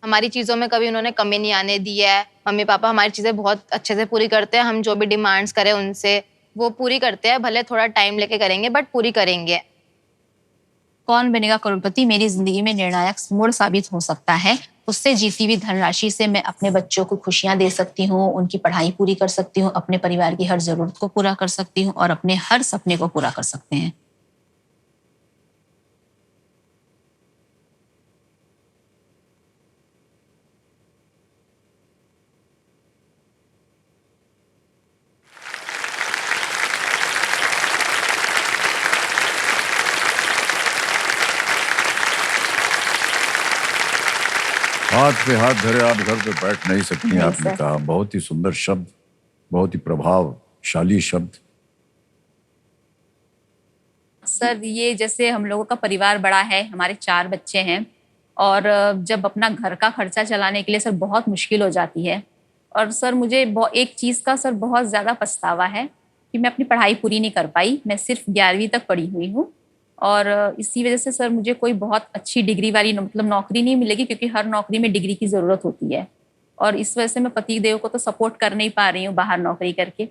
H: हमारी चीज़ों में कभी उन्होंने कमी नहीं आने दी है। मम्मी पापा हमारी चीज़ें बहुत अच्छे से पूरी करते हैं। हम जो भी डिमांड्स करें उनसे वो पूरी करते हैं, भले थोड़ा टाइम लेके करेंगे बट पूरी करेंगे।
G: कौन बनेगा करोड़पति मेरी जिंदगी में निर्णायक मोड़ साबित हो सकता है। उससे जीती हुई धनराशि से मैं अपने बच्चों को खुशियां दे सकती हूँ, उनकी पढ़ाई पूरी कर सकती हूँ, अपने परिवार की हर जरूरत को पूरा कर सकती हूँ और अपने हर सपने को पूरा कर सकते हैं।
A: हाथ पे हाथ धरे आप घर पे बैठ नहीं सकती हैं, आपने कहा। बहुत ही सुंदर शब्द, बहुत ही प्रभावशाली शब्द।
G: सर ये जैसे हम लोगों का परिवार बड़ा है, हमारे 4 बच्चे हैं और जब अपना घर का खर्चा चलाने के लिए सर बहुत मुश्किल हो जाती है। और सर मुझे एक चीज़ का सर बहुत ज़्यादा पछतावा है कि मैं अपनी पढ़ाई पूरी नहीं कर पाई। मैं सिर्फ 11वीं तक पढ़ी हुई हूँ और इसी वजह से सर मुझे कोई बहुत अच्छी डिग्री वाली मतलब नौकरी नहीं मिलेगी, क्योंकि हर नौकरी में डिग्री की ज़रूरत होती है। और इस वजह से मैं पति देव को तो सपोर्ट कर नहीं पा रही हूँ बाहर नौकरी करके।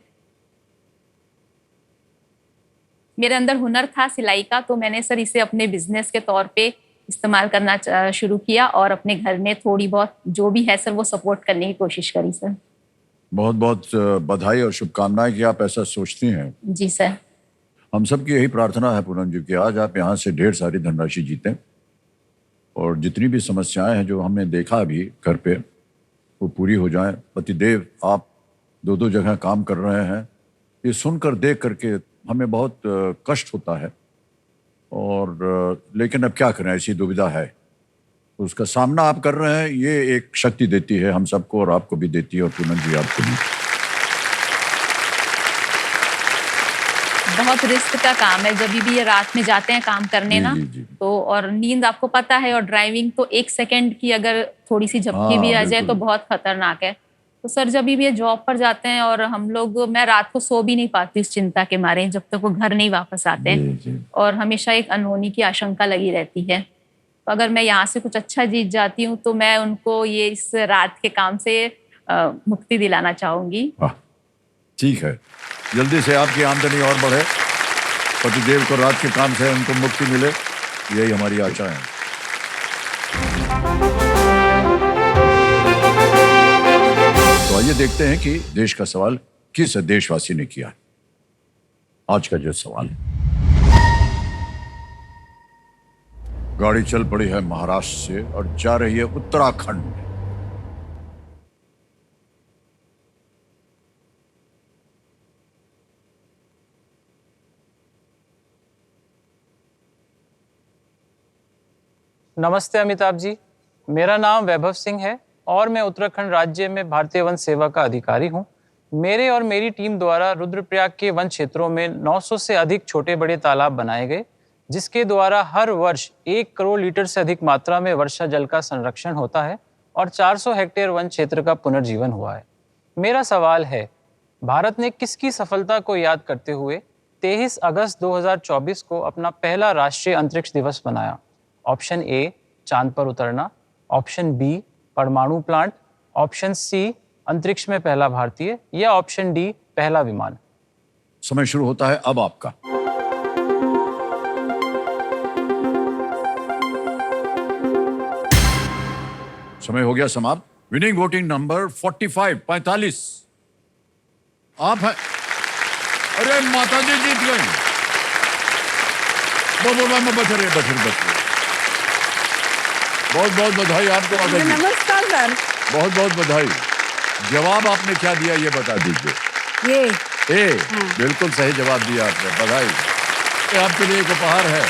G: मेरे अंदर हुनर था सिलाई का, तो मैंने सर इसे अपने बिजनेस के तौर पे इस्तेमाल करना शुरू किया और अपने घर में थोड़ी बहुत जो भी है सर वो सपोर्ट करने की कोशिश करी सर।
A: बहुत बहुत बधाई और शुभकामनाएं कि आप ऐसा सोचती हैं।
G: जी सर।
A: हम सब की यही प्रार्थना है पूनम जी कि आज आप यहाँ से ढेर सारी धनराशि जीतें और जितनी भी समस्याएं हैं जो हमने देखा अभी घर पे वो पूरी हो जाएं। पतिदेव आप दो जगह काम कर रहे हैं, ये सुनकर देख करके हमें बहुत कष्ट होता है और लेकिन अब क्या करें, ऐसी दुविधा है, उसका सामना आप कर रहे हैं। ये एक शक्ति देती है हम सबको और आपको भी देती है और पूनम जी आपको भी।
G: बहुत रिस्क का काम है, जब भी ये रात में जाते हैं काम करने ना,
A: जी।
G: तो और नींद आपको पता है, और ड्राइविंग तो 1 सेकंड की अगर थोड़ी सी झपकी भी आ जाए तो बहुत खतरनाक है। तो सर जब भी ये जॉब पर जाते हैं और मैं रात को सो भी नहीं पाती इस चिंता के मारे जब तक वो घर नहीं वापस आते हैं, और हमेशा एक अनहोनी की आशंका लगी रहती है। तो अगर मैं यहाँ से कुछ अच्छा जीत जाती हूँ तो मैं उनको ये इस रात के काम से मुक्ति दिलाना चाहूंगी।
A: ठीक है, जल्दी से आपकी आमदनी और बढ़े, पतिदेव को रात के काम से उनको मुक्ति मिले, यही हमारी आशा है। तो आइए देखते हैं कि देश का सवाल किस देशवासी ने किया। आज का जो सवाल है, गाड़ी चल पड़ी है महाराष्ट्र से और जा रही है उत्तराखंड में।
I: नमस्ते अमिताभ जी, मेरा नाम वैभव सिंह है और मैं उत्तराखंड राज्य में भारतीय वन सेवा का अधिकारी हूँ। मेरे और मेरी टीम द्वारा रुद्रप्रयाग के वन क्षेत्रों में 900 से अधिक छोटे बड़े तालाब बनाए गए, जिसके द्वारा हर वर्ष 1 करोड़ लीटर से अधिक मात्रा में वर्षा जल का संरक्षण होता है और 400 हेक्टेयर वन क्षेत्र का पुनर्जीवन हुआ है। मेरा सवाल है, भारत ने किसकी सफलता को याद करते हुए 23 अगस्त 2024 को अपना पहला राष्ट्रीय अंतरिक्ष दिवस मनाया? ऑप्शन ए चांद पर उतरना, ऑप्शन बी परमाणु प्लांट, ऑप्शन सी अंतरिक्ष में पहला भारतीय, या ऑप्शन डी पहला विमान।
A: समय शुरू होता है अब आपका। समय हो गया समाप्त। विनिंग वोटिंग नंबर 45 आप हैं। अरे माता जी जीत गए। बच बहुत बहुत बधाई आपको माता जी।
J: नमस्कार सर।
A: बहुत बहुत बधाई। जवाब आपने क्या दिया ये बता दीजिए। ए बिल्कुल सही जवाब दिया आपने, बधाई। ये आपके लिए एक उपहार है,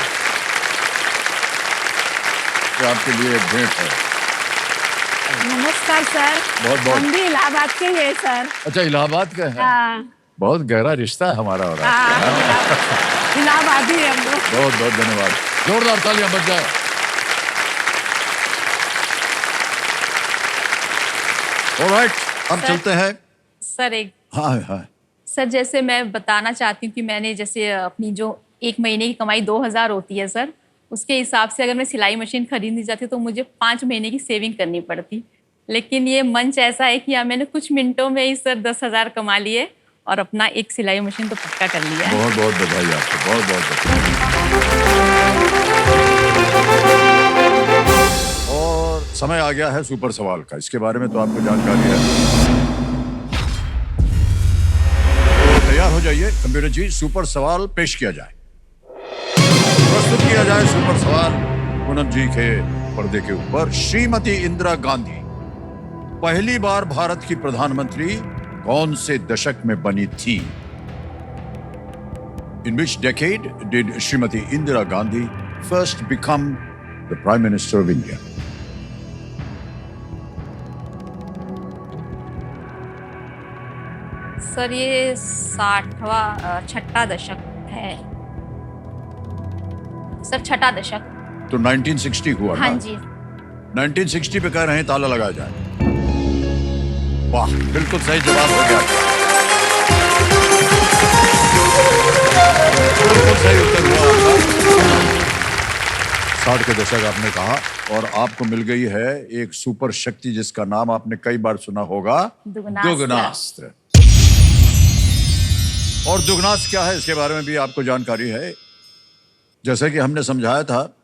A: ये आपके लिए एक भेंट है।
J: नमस्कार सर।
A: बहुत बहुत।
J: हम भी इलाहाबाद के हैं सर।
A: अच्छा, इलाहाबाद के हैं।
J: हाँ।
A: बहुत गहरा रिश्ता है हमारा और आपका।
J: इलाहाबादी है हम लोग।
A: बहुत बहुत धन्यवाद, जोरदार तालियां बज जाए। ऑलराइट, अब चलते हैं
G: सर।
A: हाँ
G: सर, जैसे मैं बताना चाहती हूँ कि मैंने जैसे अपनी जो 1 महीने की कमाई 2000 होती है सर, उसके हिसाब से अगर मैं सिलाई मशीन खरीदनी चाहती तो मुझे 5 महीने की सेविंग करनी पड़ती। लेकिन ये मंच ऐसा है कि मैंने कुछ मिनटों में ही सर 10,000 कमा लिए और अपना एक सिलाई मशीन तो पक्का कर लिया।
A: बहुत बहुत बधाई आपको, बहुत बहुत बधाई। और समय आ गया है सुपर सवाल का। इसके बारे में तो आपको जानकारी है। तैयार हो जाइए कंप्यूटर जी, सुपर सवाल पेश किया जाए, प्रस्तुत किया जाए सुपर सवाल पूनम जी के पर्दे के ऊपर। श्रीमती इंदिरा गांधी पहली बार भारत की प्रधानमंत्री कौन से दशक में बनी थी? In which decade did Shrimati Indira Gandhi first become the prime minister of India?
G: Sir ये 6ठा दशक है सर, 6ठा दशक।
A: तो 1960 हुआ।
G: हाँ जी।
A: 1960 पे कह रहे हैं ताला लगाया जाए। वाह, बिल्कुल सही जवाब हो गया, बिल्कुल सही उत्तर हुआ आपका। 60 के दशक आपने कहा और आपको मिल गई है एक सुपर शक्ति जिसका नाम आपने कई बार सुना होगा, दुगुनास्त्र। और दुगनास क्या है इसके बारे में भी आपको जानकारी है। जैसे कि हमने समझाया था,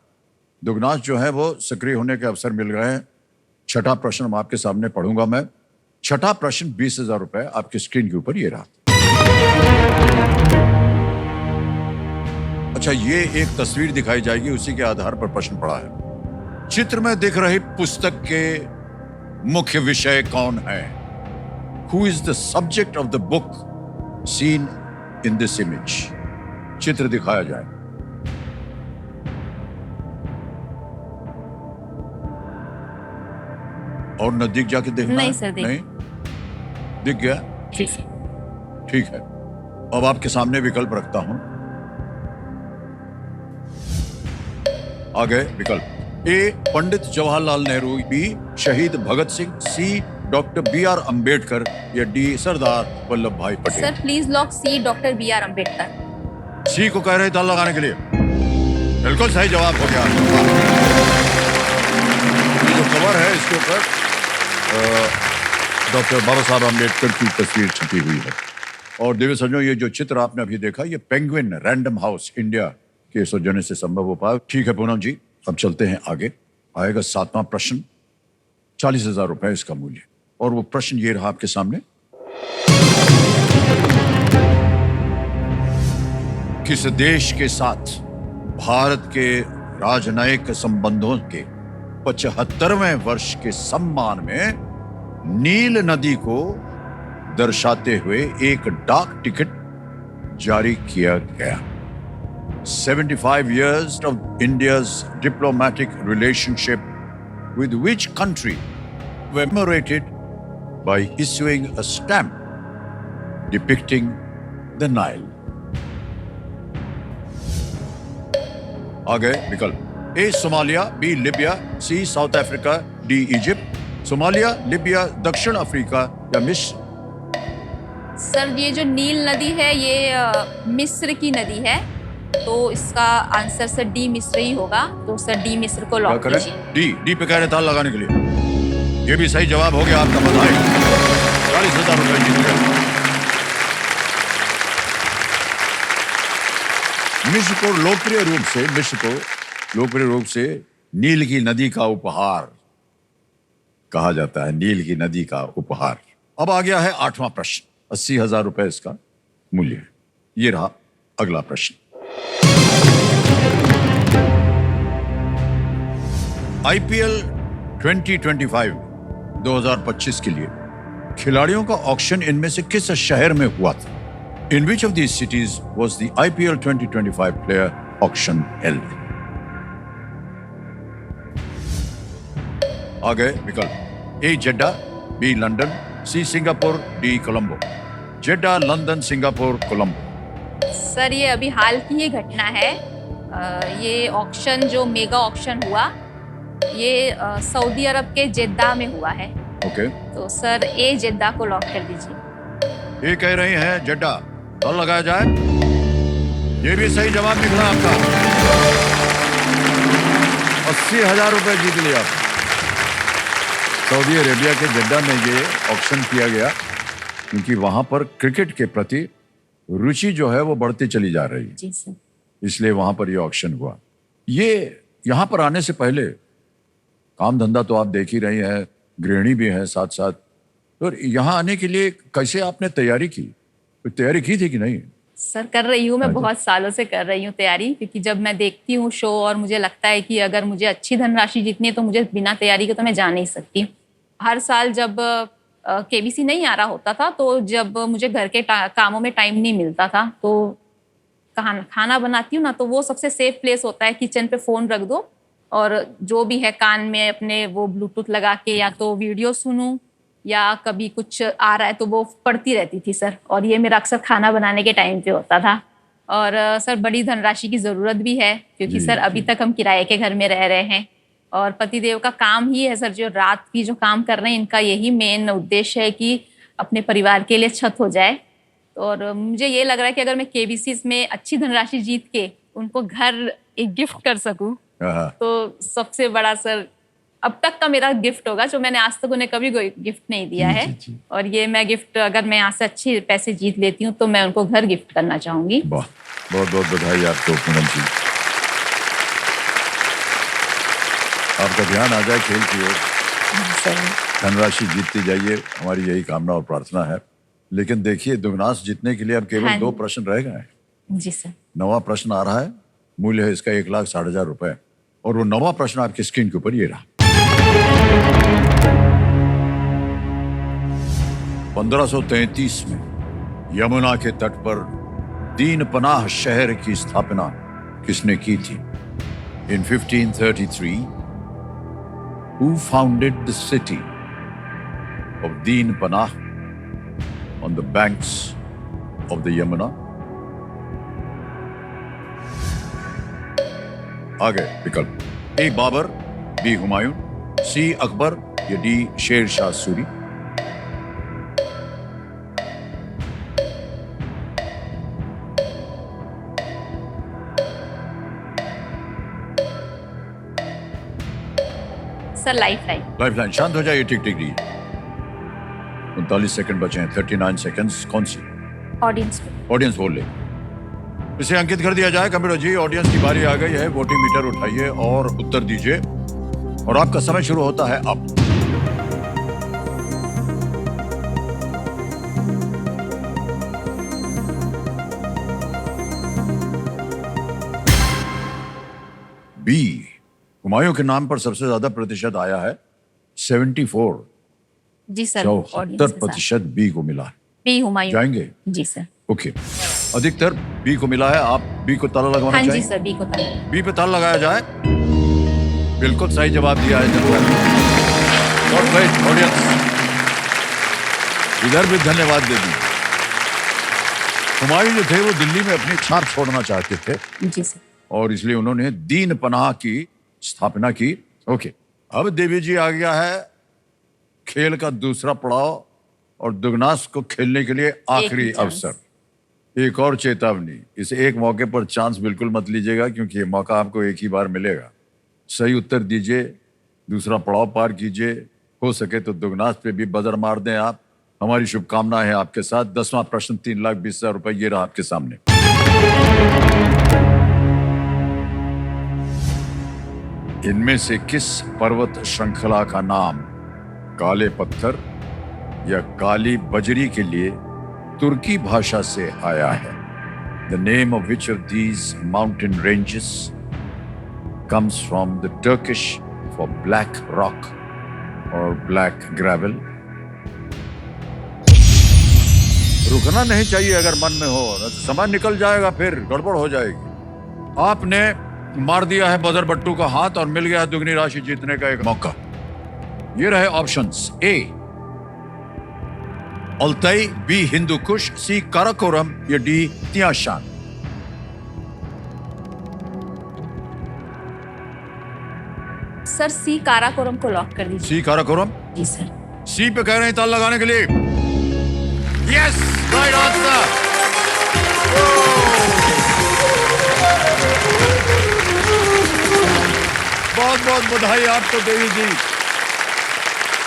A: दुगनास जो है वो सक्रिय होने के अवसर मिल रहे हैं। छठा प्रश्न हम आपके सामने पढ़ूंगा मैं। छठा प्रश्न 20,000 रुपए आपकी स्क्रीन के ऊपर ये रहा। अच्छा, ये एक तस्वीर दिखाई जाएगी, उसी के आधार पर प्रश्न पड़ा है। चित्र में दिख रही पुस्तक के मुख्य विषय कौन है? Who is the subject of the book seen in this image? चित्र दिखाया जाए। और नजदीक जाके देखना
G: नहीं
A: है?
G: सर,
A: नहीं दिख गया? ठीक है। अब आपके सामने विकल्प रखता हूं। आगे विकल्प A Pandit Jawaharlal Nehru, B Shaheed Bhagat Singh, C doctor B.R. Ambedkar या D Sardar Vallabhbhai Patel.
G: Sir please lock C doctor B.R. Ambedkar.
A: C को कह रहे ताल लगाने के लिए। बिल्कुल सही जवाब हो गया। ये जो कवर है इसके ऊपर डॉक्टर बाबा साहब अम्बेडकर की तस्वीर छपी हुई है। और देवी सज्जनों, ये जो चित्र आपने अभी देखा, ये पेंगुइन रैंडम हाउस इंडिया के सौजन्य से संभव हो पाया। ठीक है पूनम जी, अब चलते हैं आगे। आएगा 7वां प्रश्न, 40,000 रुपए इसका मूल्य। और वो प्रश्न ये रहा आपके सामने। किस देश के साथ भारत के राजनयिक संबंधों के 75वें वर्ष के सम्मान में नील नदी को दर्शाते हुए एक डाक टिकट जारी किया गया? 75 years of India's diplomatic relationship with which country were commemorated by issuing a stamp depicting the Nile? आगे विकल्प A Somalia, B Libya, C South Africa, D Egypt. Somalia, Libya, दक्षिण अफ्रीका या मिस्र?
G: सर ये जो नील नदी है ये मिस्र की नदी है, तो इसका आंसर सर डी मिस्र ही होगा। तो सर डी मिस्र को लॉक कीजिए।
A: डी पे कह रहे ताल लगाने के लिए। ये भी सही जवाब हो गया आपका। बधाई, 40,000 रुपए जीत गए। मिस्र को लोकप्रिय रूप से नील की नदी का उपहार कहा जाता है। नील की नदी का उपहार। अब आ गया है 8वां प्रश्न, 80,000 रुपए इसका मूल्य है। ये रहा अगला प्रश्न। IPL 2025 के लिए खिलाड़ियों का ऑक्शन इनमें से किस शहर में हुआ था? In which of these cities was the IPL 2025 player auction held? आगे विकल्प A Jeddah, B London, C Singapore, D Colombo. Jeddah, London, Singapore, Colombo.
G: Sir ये अभी हाल की ही घटना है। ये ऑक्शन जो मेगा ऑक्शन हुआ ये सऊदी अरब के जेद्दा में हुआ है।
A: ओके।
G: तो सर ए जेद्दा को लॉक कर दीजिए।
A: ये कह रही हैं जेड्डा, तो लगाया जाए। ये भी सही जवाब निकला आपका। 80,000 रुपए जीत लिया आपने। सऊदी अरेबिया के जेड्डा में ये ऑक्शन किया गया क्योंकि वहां पर क्रिकेट के प्रति रुचि जो है वो बढ़ती चली जा रही है।
G: जी सर।
A: इसलिए वहां पर ये ऑक्शन हुआ। ये यहां पर आने से पहले काम धंधा तो आप देख ही रही हैं, गृहिणी भी हैं साथ साथ। तो यहां आने के लिए कैसे आपने तैयारी की? कोई तैयारी की थी कि नहीं?
G: सर कर रही हूँ, मैं बहुत सालों से कर रही हूँ तैयारी, क्योंकि जब मैं देखती हूँ शो और मुझे लगता है कि अगर मुझे अच्छी धनराशि जीतनी है तो मुझे बिना तैयारी के तो मैं जा नहीं सकती। हर साल जब KBC नहीं आ रहा होता था तो जब मुझे घर के कामों में टाइम नहीं मिलता था तो खाना बनाती हूँ ना, तो वो सबसे सेफ प्लेस होता है। किचन पे फ़ोन रख दो और जो भी है कान में अपने वो ब्लूटूथ लगा के या तो वीडियो सुनूं या कभी कुछ आ रहा है तो वो पढ़ती रहती थी सर। और ये मेरा अक्सर खाना बनाने के टाइम पे होता था। और सर बड़ी धनराशि की ज़रूरत भी है क्योंकि सर अभी तक हम किराए के घर में रह रहे हैं और पतिदेव का काम ही है सर, जो रात की जो काम कर रहे हैं इनका यही मेन उद्देश्य है कि अपने परिवार के लिए छत हो जाए। और मुझे ये लग रहा है कि अगर मैं KBC में अच्छी धनराशि जीत के उनको घर एक गिफ्ट कर सकूं तो सबसे बड़ा सर अब तक का मेरा गिफ्ट होगा, जो मैंने आज तक उन्हें कभी कोई गिफ्ट नहीं दिया है। और ये मैं गिफ्ट, अगर मैं यहाँ से अच्छे पैसे जीत लेती हूँ तो मैं उनको घर गिफ्ट करना चाहूंगी।
A: वाह, बहुत बहुत बधाई आपको पूनम जी। आपका ध्यान आ जाए खेल की ओर, धनराशि जीतती जाइए, हमारी यही कामना और प्रार्थना है। लेकिन देखिए, दुगनास जीतने के लिए अब केवल
G: हाँ
A: 2 प्रश्न रह गए हैं।
G: जी सर।
A: 9वां प्रश्न आ रहा है, मूल्य है इसका 1,60,000 रुपए, और वो 9वां प्रश्न आपकी स्क्रीन के ऊपर ये रहा। 1533 में यमुना के तट पर दीन पनाह शहर की स्थापना किसने की थी? In 1533, who founded the city of Deen Panah on the banks of the Yamuna? आगे विकल्प, ए बाबर, बी हुमायूं, सी अकबर या D Sher Shah Suri.
G: Sir lifeline.
A: Lifeline, शांत हो जाइए, टिक टिक दी। 39 सेकंड बचे हैं, 39 सेकंड्स। कौन सी?
G: ऑडियंस।
A: ऑडियंस बोल ले, इसे अंकित कर दिया जाए। कंप्यूटर जी, ऑडियंस की बारी आ गई है, वोटिंग मीटर उठाइए और उत्तर दीजिए, और आपका समय शुरू होता है अब। बी, हुमायूं के नाम पर सबसे ज्यादा प्रतिशत आया है, 74।
G: जी सर,
A: 74% बी को मिला है।
G: बी हुमायूं।
A: जाएंगे?
G: जी सर।
A: ओके, अधिकतर बी को मिला है। आप बी को ताला लगवाना
G: हाँ
A: चाहिए?
G: जी सर, बी को ताला।
A: बी पे ताला लगाया जाए। बिल्कुल सही जवाब दिया है जनता। और राइट ऑडियंस, इधर भी धन्यवाद दे दी। हुमायूं जो थे वो दिल्ली में अपनी छाप छोड़ना चाहते थे।
G: जी सर।
A: और इसलिए उन्होंने दीन पनाह की स्थापना की। ओके, अब देवी जी आ गया है खेल का दूसरा पड़ाव, और दुगनास को खेलने के लिए आखिरी अवसर। एक और चेतावनी, इस एक मौके पर चांस बिल्कुल मत लीजिएगा, क्योंकि ये मौका आपको एक ही बार मिलेगा। सही उत्तर दीजिए, दूसरा पड़ाव पार कीजिए, हो सके तो दुगनास पे भी बजर मार दें आप। हमारी शुभकामनाएं हैं आपके साथ। 10वां प्रश्न, 3,20,000 रुपए, ये रहा आपके सामने। इनमें से किस पर्वत श्रृंखला का नाम काले पत्थर या काली बजरी के लिए तुर्की भाषा से आया है? The name of which of these mountain ranges comes from the Turkish for black rock or black gravel? रुकना नहीं चाहिए अगर मन में हो, समय निकल जाएगा, फिर गड़बड़ हो जाएगी। आपने मार दिया है बजर बट्टू का हाथ और मिल गया है दुगनी राशि जीतने का एक मौका। ये रहे ऑप्शंस, ए अल्ताई, बी हिंदू कुश, सी काराकोरम या डी तियाशान।
G: सर सी काराकोरम को लॉक कर दीजिए।
A: सी काराकोरम?
G: जी सर।
A: सी पे कह रहे हैं ताला लगाने के लिए। Yes, right answer. बहुत बहुत बधाई आपको देवी जी।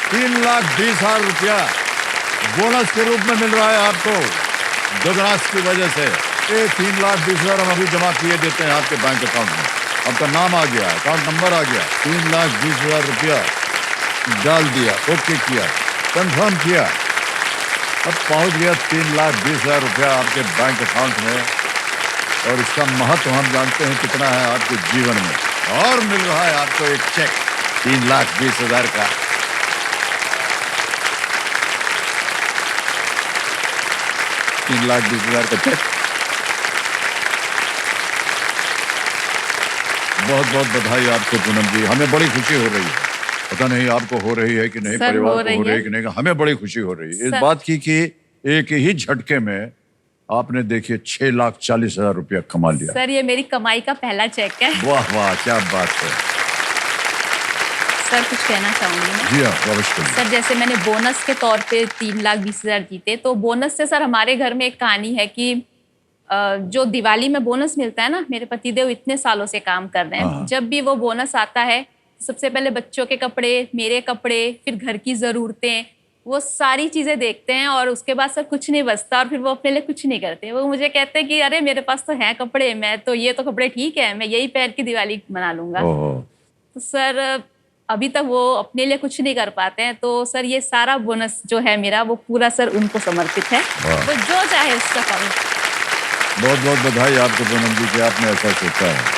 A: 3,20,000 रुपया बोनस के रूप में मिल रहा है आपको दुगनास की वजह से। ये 3,20,000 हम अभी जमा किए देते हैं आपके बैंक अकाउंट में। आपका नाम आ गया, अकाउंट नंबर आ गया, 3,20,000 रुपया डाल दिया, ओके किया, कंफर्म किया, अब पहुंच गया 3,20,000 रुपया आपके बैंक अकाउंट में। और इसका महत्व हम जानते हैं कितना है आपके जीवन में। और मिल रहा है आपको एक चेक 3,20,000 का। $3,20,000 का चेक। बहुत बहुत बधाई आपको पूनम जी, हमें बड़ी खुशी हो रही है। पता नहीं आपको हो रही है कि नहीं, परिवार को हो रही है कि नहीं, हमें बड़ी खुशी हो रही है इस बात की कि एक ही झटके में आपने देखिए 6,40,000 रुपया कमा लिया।
G: सर ये मेरी कमाई का पहला चेक है।
A: वाह वाह, क्या बात है।
G: सर कुछ कहना चाहूंगी मैं।
A: जी हाँ, अवश्य।
G: सर जैसे मैंने बोनस के तौर पे 3,20,000 जीते, तो बोनस से सर हमारे घर में एक कहानी है कि जो दिवाली में बोनस मिलता है ना, मेरे पतिदेव इतने सालों से काम कर रहे हैं, जब भी वो बोनस आता है सबसे पहले बच्चों के कपड़े, मेरे कपड़े, फिर घर की ज़रूरतें, वो सारी चीज़ें देखते हैं और उसके बाद सर कुछ नहीं बचता और फिर वो अपने लिए कुछ नहीं करते। वो मुझे कहते हैं कि अरे मेरे पास तो हैं कपड़े, मैं तो ये तो कपड़े ठीक है, मैं यही पहन के दिवाली मना लूँगा।
A: ओहो।
G: तो सर अभी तक वो अपने लिए कुछ नहीं कर पाते हैं, तो सर ये सारा बोनस जो है मेरा वो पूरा सर उनको समर्पित है। वो जो चाहे उसका करो।
A: बहुत बहुत बधाई आपको पूनम जी कि आपने ऐसा सोचा है।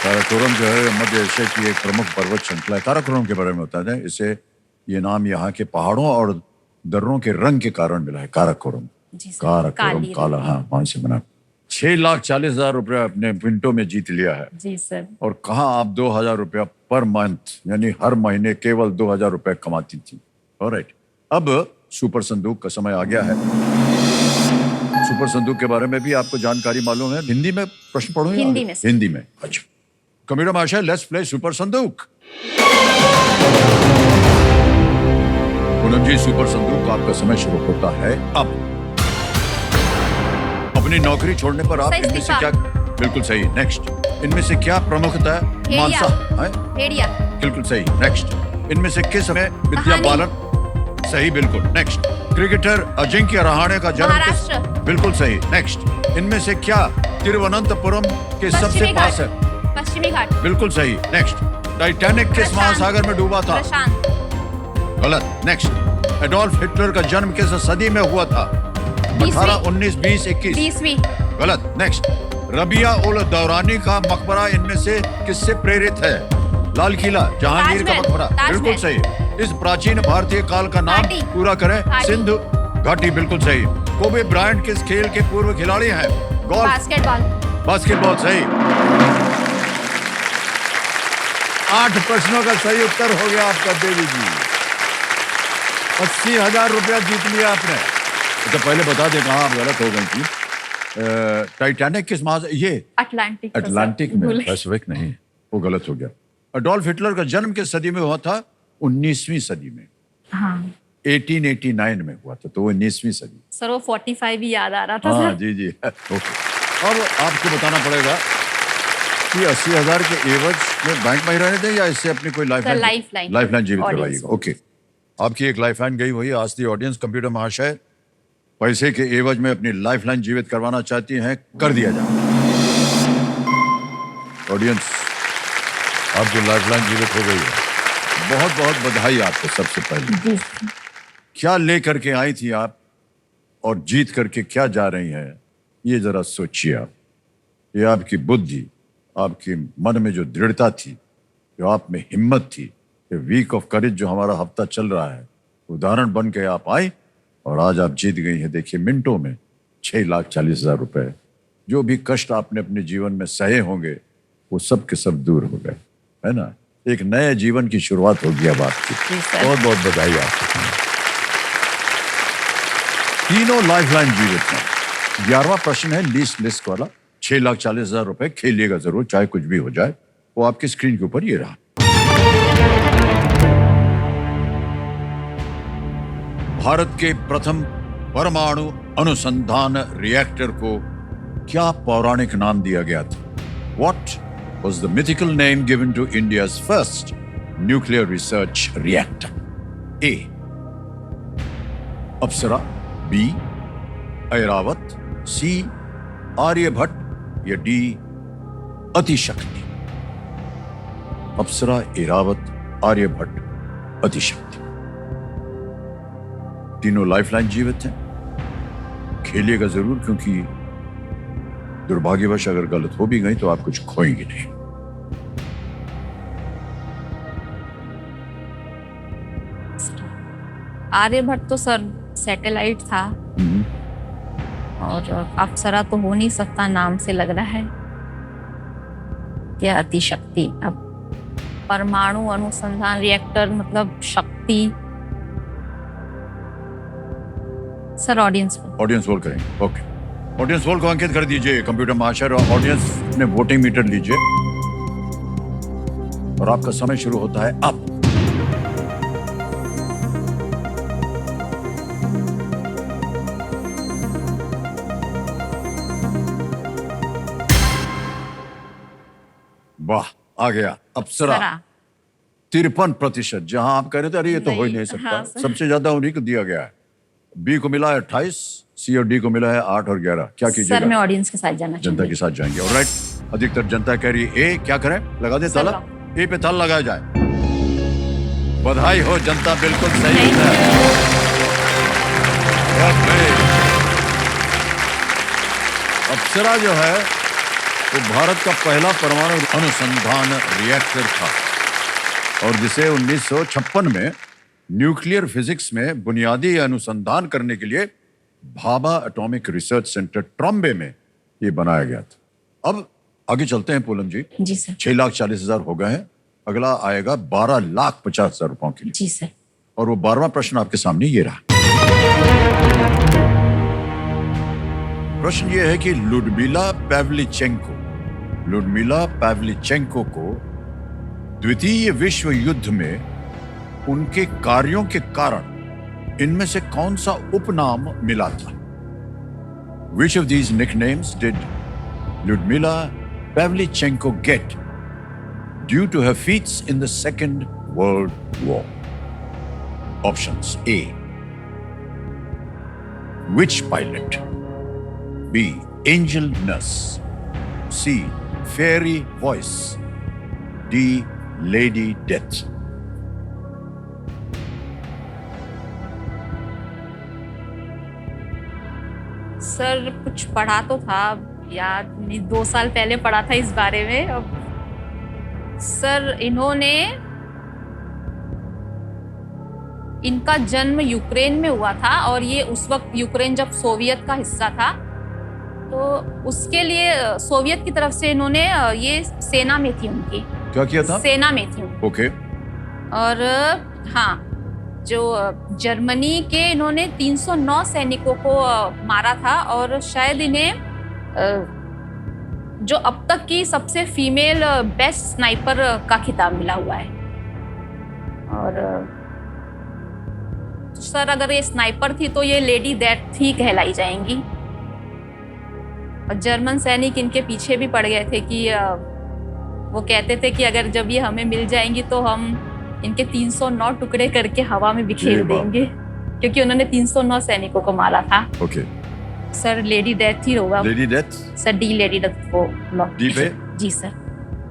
A: काराकोरम जो है मध्य एशिया की एक प्रमुख पर्वत श्रृंखला है। काराकोरम के बारे में बता दें, इसे ये नाम यहाँ के पहाड़ों और दर्रों के रंग के कारण मिला है, काराकोरम।
G: जी सर,
A: काराकोरम
G: काली
A: काला, हाँ, वहां से बना। 6,40,000 रुपया अपने मिनटों में जीत लिया है।
G: जी सर।
A: और कहाँ आप 2,000 रुपया पर मंथ यानी हर महीने केवल 2,000 रुपया कमाती थी। ऑलराइट, अब सुपर संदूक का समय आ गया है। सुपर संदूक के बारे में भी आपको जानकारी मालूम है? हिंदी में प्रश्न पढ़ो या
G: हिंदी में सर।
A: हिंदी में? अच्छा, computer master, let's play super संदूक। पूनम जी, सुपर संदूक का आपका समय शुरू होता है अब। अपनी नौकरी छोड़ने पर आप
G: सही
A: इनमें से
G: इस्तीफा।
A: क्या, बिल्कुल सही, नेक्स्ट। इनमें से क्या प्रमुखता है?
G: भेड़िया।
A: मानसा है?
G: भेड़िया।
A: बिल्कुल सही, नेक्स्ट। इनमें से किस समय विद्या
G: कहानी।
A: बालन? सही, बिल्कुल, नेक्स्ट। क्रिकेटर अजिंक्य रहाणे का जन्म
G: महाराष्ट्र।
A: बिल्कुल सही, नेक्स्ट। इनमें से क्या तिरुवनंतपुरम के सबसे
G: पश्चिमी
A: पास है?
G: घाट। पश्चिमी घाट।
A: बिल्कुल सही, नेक्स्ट। टाइटैनिक किस
G: प्रशांत।
A: महासागर में डूबा था?
G: प्रशांत।
A: गलत, नेक्स्ट। एडोल्फ हिटलर का जन्म किस सदी में हुआ था? 18, 19, 20, 21?
G: 20वीं।
A: गलत, नेक्स्ट। रबिया उल दौरानी का मकबरा इनमें से किससे प्रेरित है? लाल किला, जहांगीर का
G: ताजमहल,
A: मकबरा,
G: ताजमहल।
A: बिल्कुल सही। इस प्राचीन भारतीय काल का नाम
G: घाटी।
A: पूरा करें।
G: घाटी।
A: सिंधु घाटी, बिल्कुल सही। कोबे ब्रायंट किस खेल के पूर्व खिलाड़ी हैं? Golf,
G: basketball.
A: बास्केटबॉल, सही। 8 प्रश्नों का सही उत्तर हो गया आपका देवी जी। 80,000 रुपया जीत लिया आपने। तो पहले बता दे कहाँ आप गलत हो गई थी। टाइटैनिक किस महासागर? ये
G: अटलांटिक। तो सर,
A: अटलांटिक में,
G: भूल गई।
A: पैसिफिक नहीं, वो गलत हो गया। अडोल्फ हिटलर का जन्म किस सदी में हुआ था? 19वीं सदी में।
G: हाँ
A: 1889 में हुआ था, तो वो 19वीं सदी।
G: सर, वो 45 ही याद आ रहा था
A: हाँ
G: सर।
A: जी जी, ओके। अब आपको बताना पड़ेगा कि 80,000 के एवज में बैंक में ही रहने दें या इससे अपनी कोई
G: लाइफलाइन।
A: लाइफलाइन जीवित
G: Audience
A: करवाइएगा। ओके, आपकी एक लाइफलाइन गई हुई है। आज दी ऑडियंस कंप्यूटर महाशय पैसे के एवज में अपनी लाइफलाइन जीवित करवाना चाहती हैं, कर दिया जाए। ऑडियंस, आपकी लाइफलाइन जीवित हो गई है। बहुत बहुत बधाई आपको। सबसे पहले क्या लेकर के आई थी आप और जीत करके क्या जा रही हैं, ये जरा सोचिए आप। ये आपकी बुद्धि, आपकी मन में जो दृढ़ता थी, जो आप में हिम्मत थी, ये वीक ऑफ करेज जो हमारा हफ्ता चल रहा है, उदाहरण बन के आप आई और आज आप जीत गई हैं। देखिए, मिनटों में 6,40,000 रुपए। जो भी कष्ट आपने अपने जीवन में सहे होंगे वो सब के सब दूर हो गए, है ना। एक नए जीवन की शुरुआत होगी अब आपकी।
G: जी सर।
A: बहुत बहुत बधाई आपको। तीनों लाइफलाइन जीवित हैं। 11वां प्रश्न है लिस्ट वाला। 6,40,000 रुपए। खेलिएगा जरूर, चाहे कुछ भी हो जाए। वो आपकी स्क्रीन के ऊपर ये रहा। भारत के प्रथम परमाणु अनुसंधान रिएक्टर को क्या पौराणिक नाम दिया गया था? What was the mythical name given to India's first nuclear research reactor? A. Apsara, B. Airavat, C. Aryabhata या D. अतिशक्ति। अप्सरा, ऐरावत, आर्यभट्ट, अतिशक्ति। तीनों लाइफलाइन जीवित हैं। खेलिएगा जरूर, क्योंकि दुर्भाग्यवश अगर गलत हो भी गई तो आप कुछ खोएंगे नहीं।
G: आर्यभट्ट तो सर सैटेलाइट था और अप्सरा तो हो नहीं सकता, नाम से लग रहा है। क्या अतिशक्ति? अब परमाणु अनुसंधान रिएक्टर मतलब शक्ति। सर ऑडियंस
A: पोल करेंगे। ओके, ऑडियंस पोल को अंकित कर दीजिए कंप्यूटर महाशय। ऑडियंस ने वोटिंग मीटर लीजिए और आपका समय शुरू होता है अब। वाह, आ गया अप्सरा,
G: सरा।
A: 53%। जहां आप कह रहे थे अरे ये तो हो ही नहीं सकता,
G: हाँ, सर।
A: सबसे ज्यादा उन्हीं को दिया गया है। बी को मिला है 28, सी और डी को मिला है 8 और 11। क्या
G: सर मैं
A: कीजिएगा?
G: ऑडियंस के साथ जाना
A: जनता
G: चाहूंगी।
A: के साथ जाएंगे। ऑलराइट, अधिकतर जनता कह रही है ए। क्या करें? लगा दे ताला? ए पे ताला लगाया जाए। बधाई हो, जनता बिल्कुल सही है। अप्सरा जो है वो भारत का पहला परमाणु अनुसंधान रिएक्टर था और जिसे 1956 में न्यूक्लियर फिजिक्स में बुनियादी अनुसंधान करने के लिए Bhabha atomic research centre Trombay में ये बनाया गया था। अब आगे चलते हैं पूनम जी।
G: जी सर।
A: 6,40,000 हो गए हैं। अगला आएगा 12,50,000 रुपयों के लिए।
G: जी सर।
A: और वो 12वां प्रश्न आपके सामने ये रहा। प्रश्न ये है कि लुडमिला पाव्लिचेंको को द्वितीय विश्व युद्ध में उनके कार्यों के कारण इनमें से कौन सा उपनाम मिला था? Which of these nicknames did Ludmila Pavlichenko get due to her feats in the Second World War? Options: A, witch pilot; B, angel nurse; C, fairy voice; D, lady death.
G: Sir कुछ पढ़ा तो था, याद नहीं, 2 साल पहले पढ़ा था इस बारे में। अब सर इनका जन्म यूक्रेन में हुआ था और ये उस वक्त यूक्रेन जब सोवियत का हिस्सा था, तो उसके लिए सोवियत की तरफ से इन्होंने ये सेना में थी उनकी।
A: क्या किया था?
G: सेना में थी।
A: ओके।
G: और हाँ, जो जर्मनी के इन्होंने 309 सैनिकों को मारा था और शायद इन्हें जो अब तक की सबसे फीमेल बेस्ट स्नाइपर का खिताब मिला हुआ है। और सर अगर ये स्नाइपर थी तो ये लेडी डेथ ही कहलाई जाएंगी। और जर्मन सैनिक इनके पीछे भी पड़ गए थे कि वो कहते थे कि अगर जब ये हमें मिल जाएंगी तो हम इनके 309 टुकड़े करके हवा में बिखेर देंगे, क्योंकि उन्होंने 309 सैनिकों को मारा था।
A: ओके।
G: सर लेडी डेथ ही होगा।
A: Lady death?
G: Sir D, lady death को लॉक।
A: डी पे?
G: जी सर।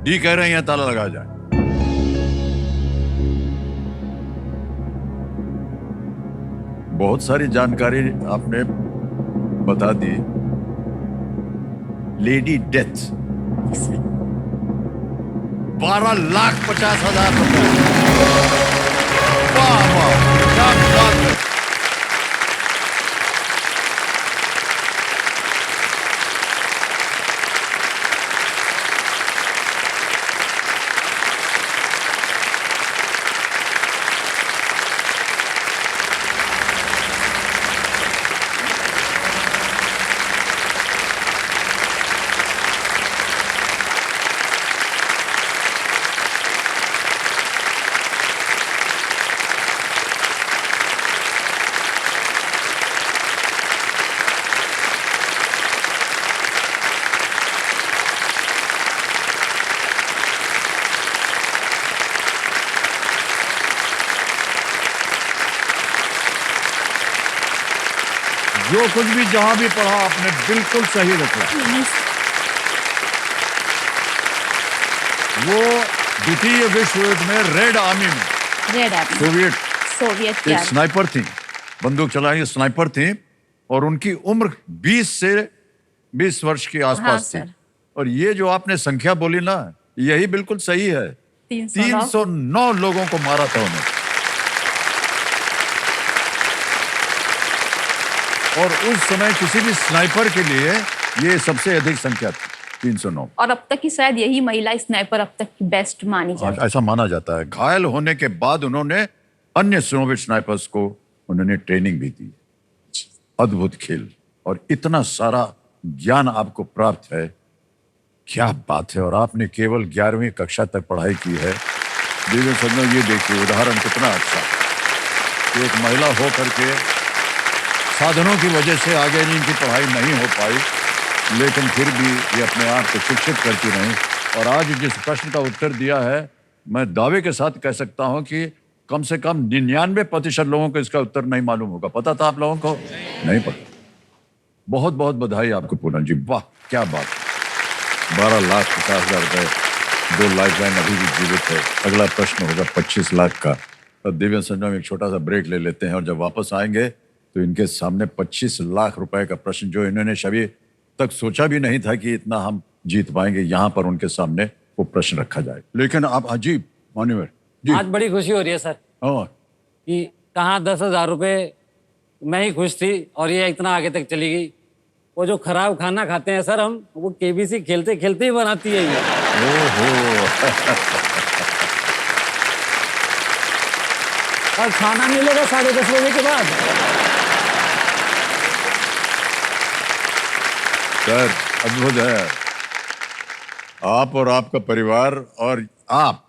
A: डी कह रहे हैं, ताला लगा जाए। बहुत सारी जानकारी आपने बता दी। लेडी डेथ 12,50,000 रुपए। वाह वाह, क्या बात है। जो कुछ भी जहां भी पढ़ा आपने बिल्कुल सही रखा। वो द्वितीय विश्व युद्ध में रेड आर्मी में सोवियत एक स्नाइपर थी, बंदूक चलाई स्नाइपर थी और उनकी उम्र 20 से 20 वर्ष के आसपास थी। और ये जो आपने संख्या बोली ना, यही बिल्कुल सही है। 309 लोगों को मारा था उन्होंने। और उस समय किसी भी स्नाइपर के लिए ये सबसे अधिक संख्या थी, 309।
G: और अब तक की शायद यही महिला स्नाइपर अब तक की बेस्ट मानी जाती है।
A: ऐसा माना जाता है। घायल होने के बाद उन्होंने अन्य सोवियत स्नाइपर्स को उन्होंने ट्रेनिंग भी दी। अद्भुत खेल और इतना सारा ज्ञान आपको प्राप्त है, क्या बात है। और आपने केवल 11वीं कक्षा तक पढ़ाई की है। ये देखिए उदाहरण कितना अच्छा। एक महिला हो करके साधनों की वजह से आगे इनकी पढ़ाई नहीं हो पाई, लेकिन फिर भी ये अपने आप को शिक्षित करती रहीं और आज जिस प्रश्न का उत्तर दिया है, मैं दावे के साथ कह सकता हूं कि कम से कम 99% लोगों को इसका उत्तर नहीं मालूम होगा। पता था आप लोगों को? नहीं पता। बहुत बहुत बधाई आपको पूनम जी, वाह क्या बात। 12,50,000 रुपए, 2 लाइफलाइन अभी भी जीवित है। अगला प्रश्न होगा 25 लाख का। तो दिव्य संजय में एक छोटा सा ब्रेक ले लेते हैं और जब वापस आएंगे तो इनके सामने 25 लाख रुपए का प्रश्न, जो इन्होंने अभी तक सोचा भी नहीं था कि इतना हम जीत पाएंगे, यहाँ पर उनके सामने वो प्रश्न रखा जाए। लेकिन आप अजीब मान्यवर जी,
F: आज बड़ी खुशी हो रही है सर
A: हाँ,
F: कि कहाँ 10,000 रुपए मैं ही खुश थी और ये इतना आगे तक चली गई। वो जो खराब खाना खाते हैं सर हम, वो केबीसी खेलते खेलते ही बनाती है ये।
A: ओहो
F: और खाना मिलेगा 10:30 बजे के बाद।
A: सर अद्भुत है। आप और आपका परिवार और आप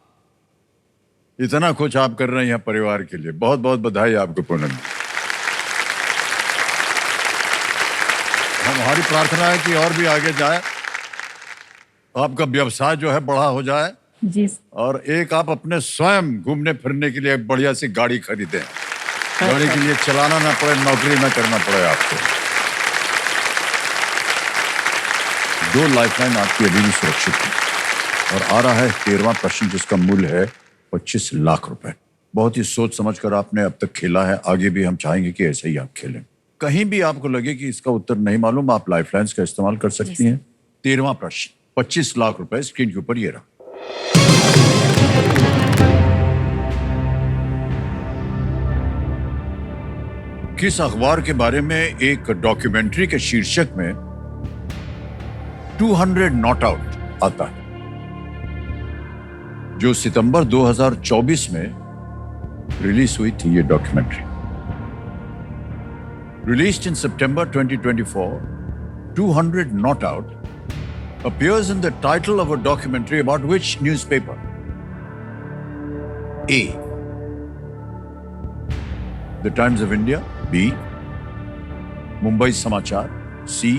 A: इतना कुछ आप कर रहे हैं परिवार के लिए, बहुत बहुत बधाई आपको पूनम। हमारी प्रार्थना है कि और भी आगे जाए, आपका व्यवसाय जो है बड़ा हो जाए
B: जी।
A: और एक आप अपने स्वयं घूमने फिरने के लिए एक बढ़िया सी गाड़ी खरीदें, गाड़ी के लिए चलाना ना पड़े, नौकरी ना करना पड़े आपको। 2 लाइफलाइन आपकी अभी भी सुरक्षित है और आ रहा है 13वां प्रश्न, जिसका मूल्य है 25 लाख रुपए। बहुत ही सोच समझकर आपने अब तक खेला है, आगे भी हम चाहेंगे कि ऐसे ही आप खेलें। कहीं भी आपको लगे कि इसका उत्तर नहीं मालूम, आप लाइफलाइंस का इस्तेमाल कर सकती हैं। 13वां प्रश्न 25 लाख रुपए स्क्रीन के ऊपर ये रहा। किस अखबार के बारे में एक डॉक्यूमेंट्री के शीर्षक में 200 नॉट आउट आता है, जो सितंबर 2024 में रिलीज हुई थी? ये documentary released in September 2024, 200 not out appears in the title of a documentary about which newspaper? A, The Times of India. B, Mumbai Samachar. C,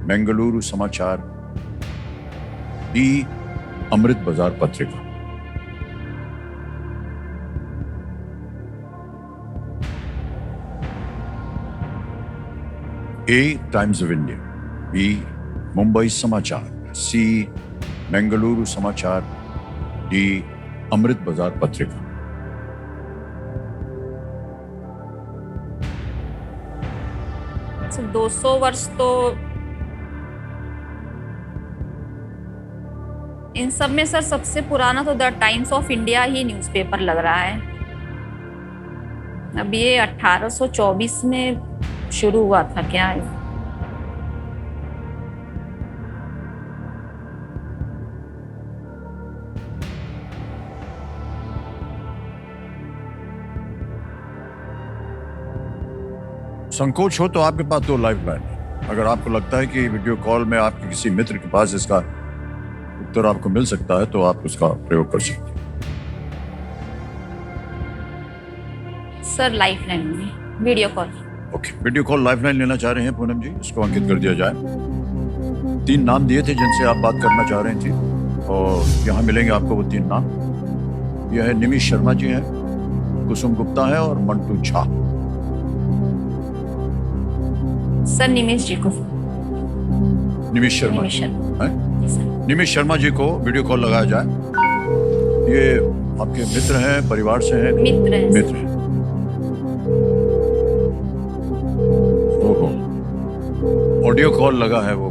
A: Bengaluru Samachar. D, Amrit Bazar Patrika. A, Times of India. B, Mumbai समाचार. सी, बेंगलुरु समाचार. D, अमृत बाजार पत्रिका.
G: Sir 200 वर्ष तो इन सब में sir सबसे पुराना तो the Times of India he newspaper लग रहा है। अब ये 1824 में शुरू हुआ था क्या है?
A: संकोच हो तो आपके पास 2 लाइफलाइन है। अगर आपको लगता है कि वीडियो कॉल में आपके किसी मित्र के पास इसका उत्तर आपको मिल सकता है तो आप उसका प्रयोग कर सकते हैं।
G: सर लाइफलाइन में video call.
A: Okay, video call lifeline लेना चाह रहे हैं पूनम जी, इसको अंकित कर दिया जाए। 3 नाम दिए थे जिनसे आप बात करना चाह रहे थी और यहाँ मिलेंगे आपको वो 3 नाम। यह है निमिष शर्मा जी हैं, कुसुम गुप्ता है और मंटू झा।
G: सर निमिष जी को।
A: निमिष शर्मा हैं? निमिष शर्मा जी को वीडियो कॉल लगाया जाए। ये आपके मित्र हैं, परिवार से हैं?
G: मित्र हैं।
A: मित्र हैं। ओहो, ऑडियो कॉल लगा है, वो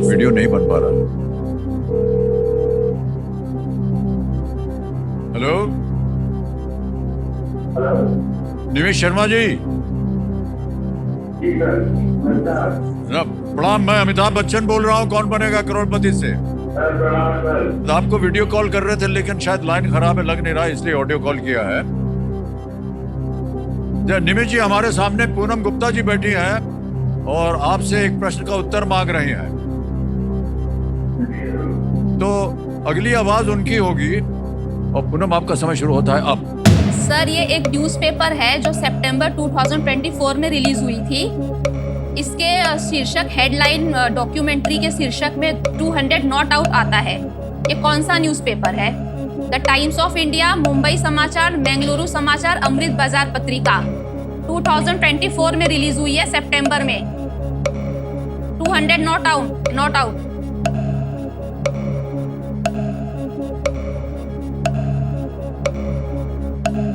A: वीडियो नहीं बन पा रहा। हेलो निमिष शर्मा जी। प्रणाम, मैं अमिताभ बच्चन बोल रहा हूँ, कौन बनेगा करोड़पति से। आपको वीडियो कॉल कर रहे थे लेकिन शायद लाइन खराब है, लग नहीं रहा, इसलिए ऑडियो कॉल किया है। निमिष जी, हमारे सामने पूनम गुप्ता जी बैठी हैं और आपसे एक प्रश्न का उत्तर मांग रही हैं, तो अगली आवाज उनकी होगी और पूनम आपका समय शुरू होता है अब।
G: सर ये एक न्यूज़पेपर है जो सितंबर 2024 में रिलीज हुई थी इसके शीर्षक हेडलाइन डॉक्यूमेंट्री के शीर्षक में 200 नॉट आउट आता है। ये कौन सा न्यूज़पेपर है? The Times of India, Mumbai समाचार, बेंगलुरु समाचार, अमृत बाजार पत्रिका। 2024 में रिलीज हुई है सितंबर में। 200 not out.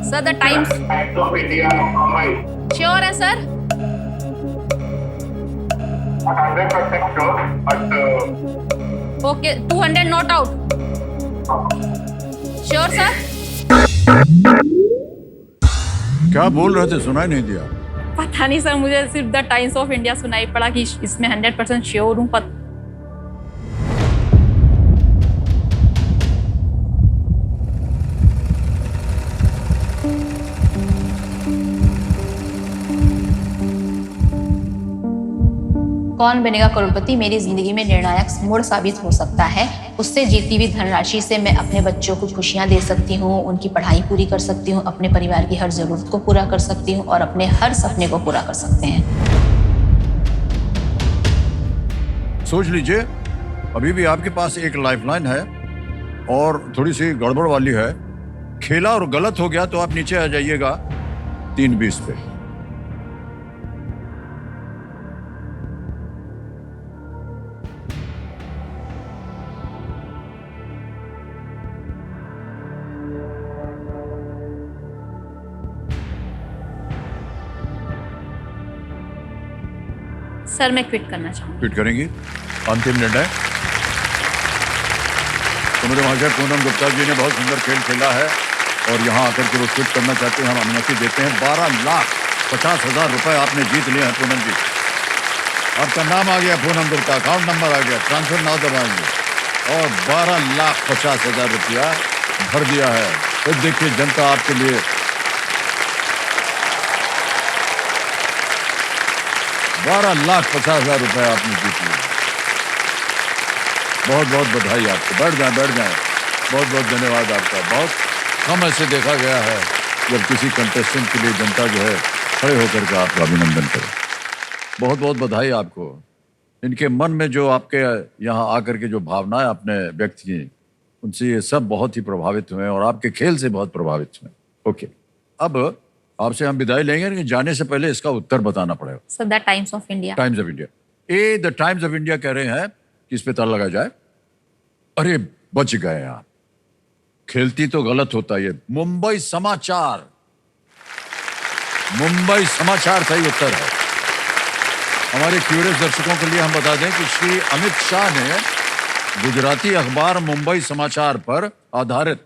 G: Sir the Times
K: of India Mumbai.
G: Sure है sir?
K: 100% sure, but
G: okay 200 not out. Sure sir?
A: क्या बोल रहे थे, सुनाई नहीं दिया।
G: पता नहीं सर, मुझे सिर्फ द टाइम्स ऑफ इंडिया सुनाई पड़ा कि इसमें 100% श्योर हूँ। कौन बनेगा करोड़पति मेरी जिंदगी में निर्णायक मोड़ साबित हो सकता है। उससे जीती हुई धनराशि से मैं अपने बच्चों को खुशियां दे सकती हूँ, उनकी पढ़ाई पूरी कर सकती हूँ, अपने परिवार की हर जरूरत को पूरा कर सकती हूँ और अपने हर सपने को पूरा कर सकते हैं।
A: सोच लीजिए, अभी भी आपके पास एक लाइफलाइन है और थोड़ी सी गड़बड़ वाली है। खेला और गलत हो गया तो आप नीचे आ जाइएगा 320 पे।
G: सर मैं क्विट करना चाहूँगी।
A: क्विट करेंगी? अंतिम निर्णय। तो मेरे महाशय पूनम गुप्ता जी ने बहुत सुंदर खेल खेला है और यहाँ आकर के वो क्विट करना चाहते हैं, हम अनुमति देते हैं। 12,50,000 रुपए आपने जीत लिए हैं पूनम जी। आपका नाम आ गया पूनम गुप्ता, अकाउंट नंबर आ गया, ट्रांसफर नाउ दबाएंगे और 12,50,000 रुपया भर दिया है। तो देखिए जनता आपके लिए 12,50,000 रुपए आपने जीत लिए। बहुत बहुत बधाई आपको। बैठ जाए। बहुत बहुत धन्यवाद आपका। बहुत कम ऐसे देखा गया है जब किसी कंटेस्टेंट के लिए जनता जो है खड़े होकर के आपका अभिनंदन करे। बहुत बहुत बधाई आपको। इनके मन में जो आपके यहाँ आकर के जो भावनाएं आपने व्यक्त की, उनसे ये सब बहुत ही प्रभावित हुए और आपके खेल से बहुत प्रभावित हुए। ओके, अब आपसे हम विदाई लेंगे, लेकिन जाने से पहले इसका उत्तर बताना पड़ेगा।
G: Sir the Times of India.
A: Times of India. A the Times of India कह रहे हैं कि इस पे ताला लगा जाए। अरे बच गए आप, खेलती तो गलत होता है। मुंबई समाचार। मुंबई समाचार सही उत्तर है। हमारे क्यूरियस दर्शकों के लिए हम बता दें कि श्री अमित शाह ने गुजराती अखबार मुंबई समाचार पर आधारित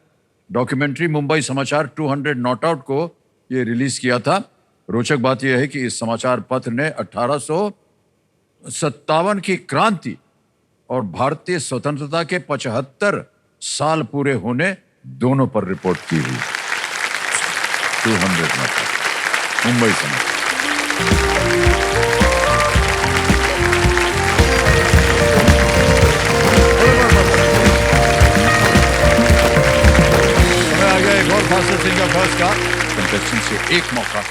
A: डॉक्यूमेंट्री मुंबई समाचार 200 नॉट आउट को ये रिलीज किया था। रोचक बात यह है कि इस समाचार पत्र ने 1857 की क्रांति और भारतीय स्वतंत्रता के 75 साल पूरे होने दोनों पर रिपोर्ट की हुई। 200 नॉट आउट मुंबई समाचार। आ गया एक और फास्ट सिंगर फर्स्ट का। कंटेस्टेंट से एक मौका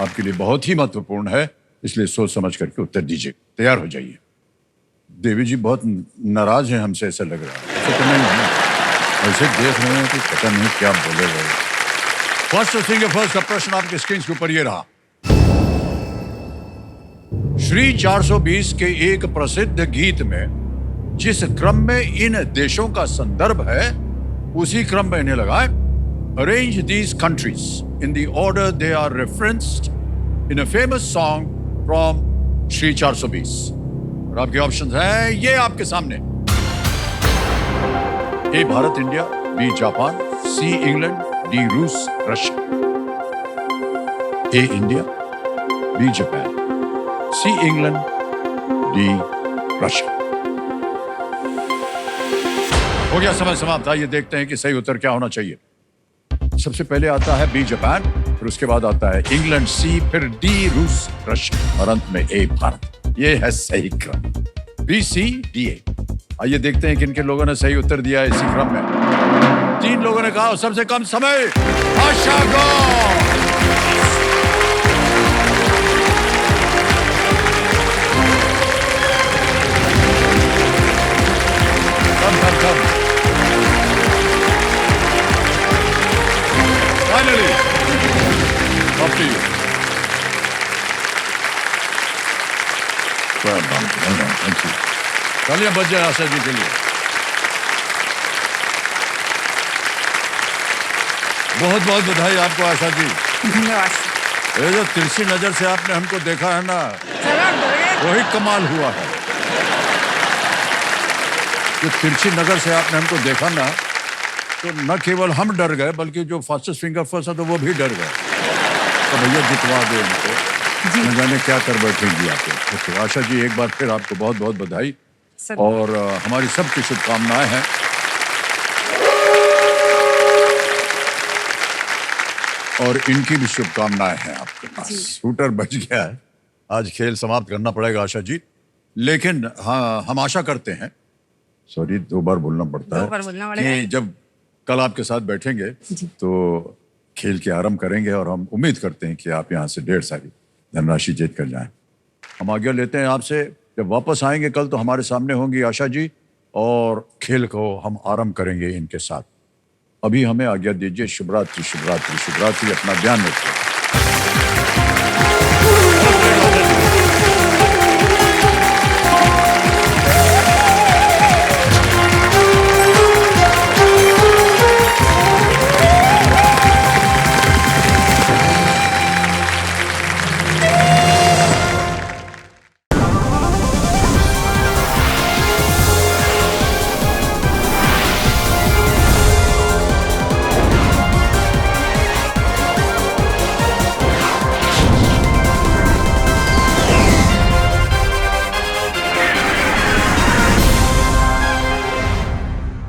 A: आपके लिए बहुत ही महत्वपूर्ण है, इसलिए सोच समझ करके उत्तर दीजिए। तैयार हो जाइए। देवी जी बहुत नाराज हैं हमसे, ऐसा लग रहा है। ऐसा तो नहीं है, ऐसे देख रहे हैं कि पता नहीं क्या बोले गए। फर्स्ट सिंगर फर्स्ट का प्रश्न आपके स्क्रीन के ऊपर ये रहा। श्री 420 के एक प्रसिद्ध गीत में जिस क्रम में इन देशों का संदर्भ है, उसी क्रम में इन्हें लगाए। Arrange these countries in the order they are referenced in a famous song from Shri 420। और आपके ऑप्शंस हैं ये आपके सामने। A Bharat India, B Japan, C England, D रूस Russia. A India, B Japan, C England, D Russia. हो गया समय समाप्त। आइए देखते हैं कि सही उत्तर क्या होना चाहिए। सबसे पहले आता है बी जापान, फिर उसके बाद आता है इंग्लैंड, सी, फिर डी रूस रशिया और अंत में ए भारत। ये है सही क्रम, बी सी डी ए। आइए देखते हैं किन किन लोगों ने सही उत्तर दिया है इसी क्रम में। 3 लोगों ने कहा। सबसे कम समय Asha Gaur. To you. Thank you. तालियां बज जाए आशा जी के लिए। बहुत बहुत बधाई आपको आशा जी।
J: धन्यवाद।
A: ये जो तिरछी नजर से आपने हमको देखा है ना,
J: चलो
A: वही कमाल हुआ है। जो तिरछी नजर से आपने हमको देखा ना, तो न केवल हम डर गए बल्कि जो फास्टेस्ट फिंगर फर्स्ट है तो वो भी डर गए। तो भैया जितवा दे उनको, न जाने क्या कर बैठेंगी आप। ओके आशा जी, एक बार फिर आपको बहुत बहुत बधाई और हमारी सबकी शुभकामनाएं हैं। और इनकी भी शुभकामनाएं हैं आपके पास। शूटर बच गया है, आज खेल समाप्त करना पड़ेगा आशा जी, लेकिन हाँ हम आशा करते हैं, सॉरी 2 बार बोलना पड़ता है, कि जब कल आपके साथ बैठेंगे तो खेल के आरंभ करेंगे और हम उम्मीद करते हैं कि आप यहाँ से ढेर सारी धनराशि जीत कर जाएं। हम आज्ञा लेते हैं आपसे, जब वापस आएंगे कल तो हमारे सामने होंगी आशा जी और खेल को हम आरंभ करेंगे इनके साथ। अभी हमें आज्ञा दीजिए। शुभ रात्रि, शुभ रात्रि, शुभ रात्रि। अपना ध्यान रखिए।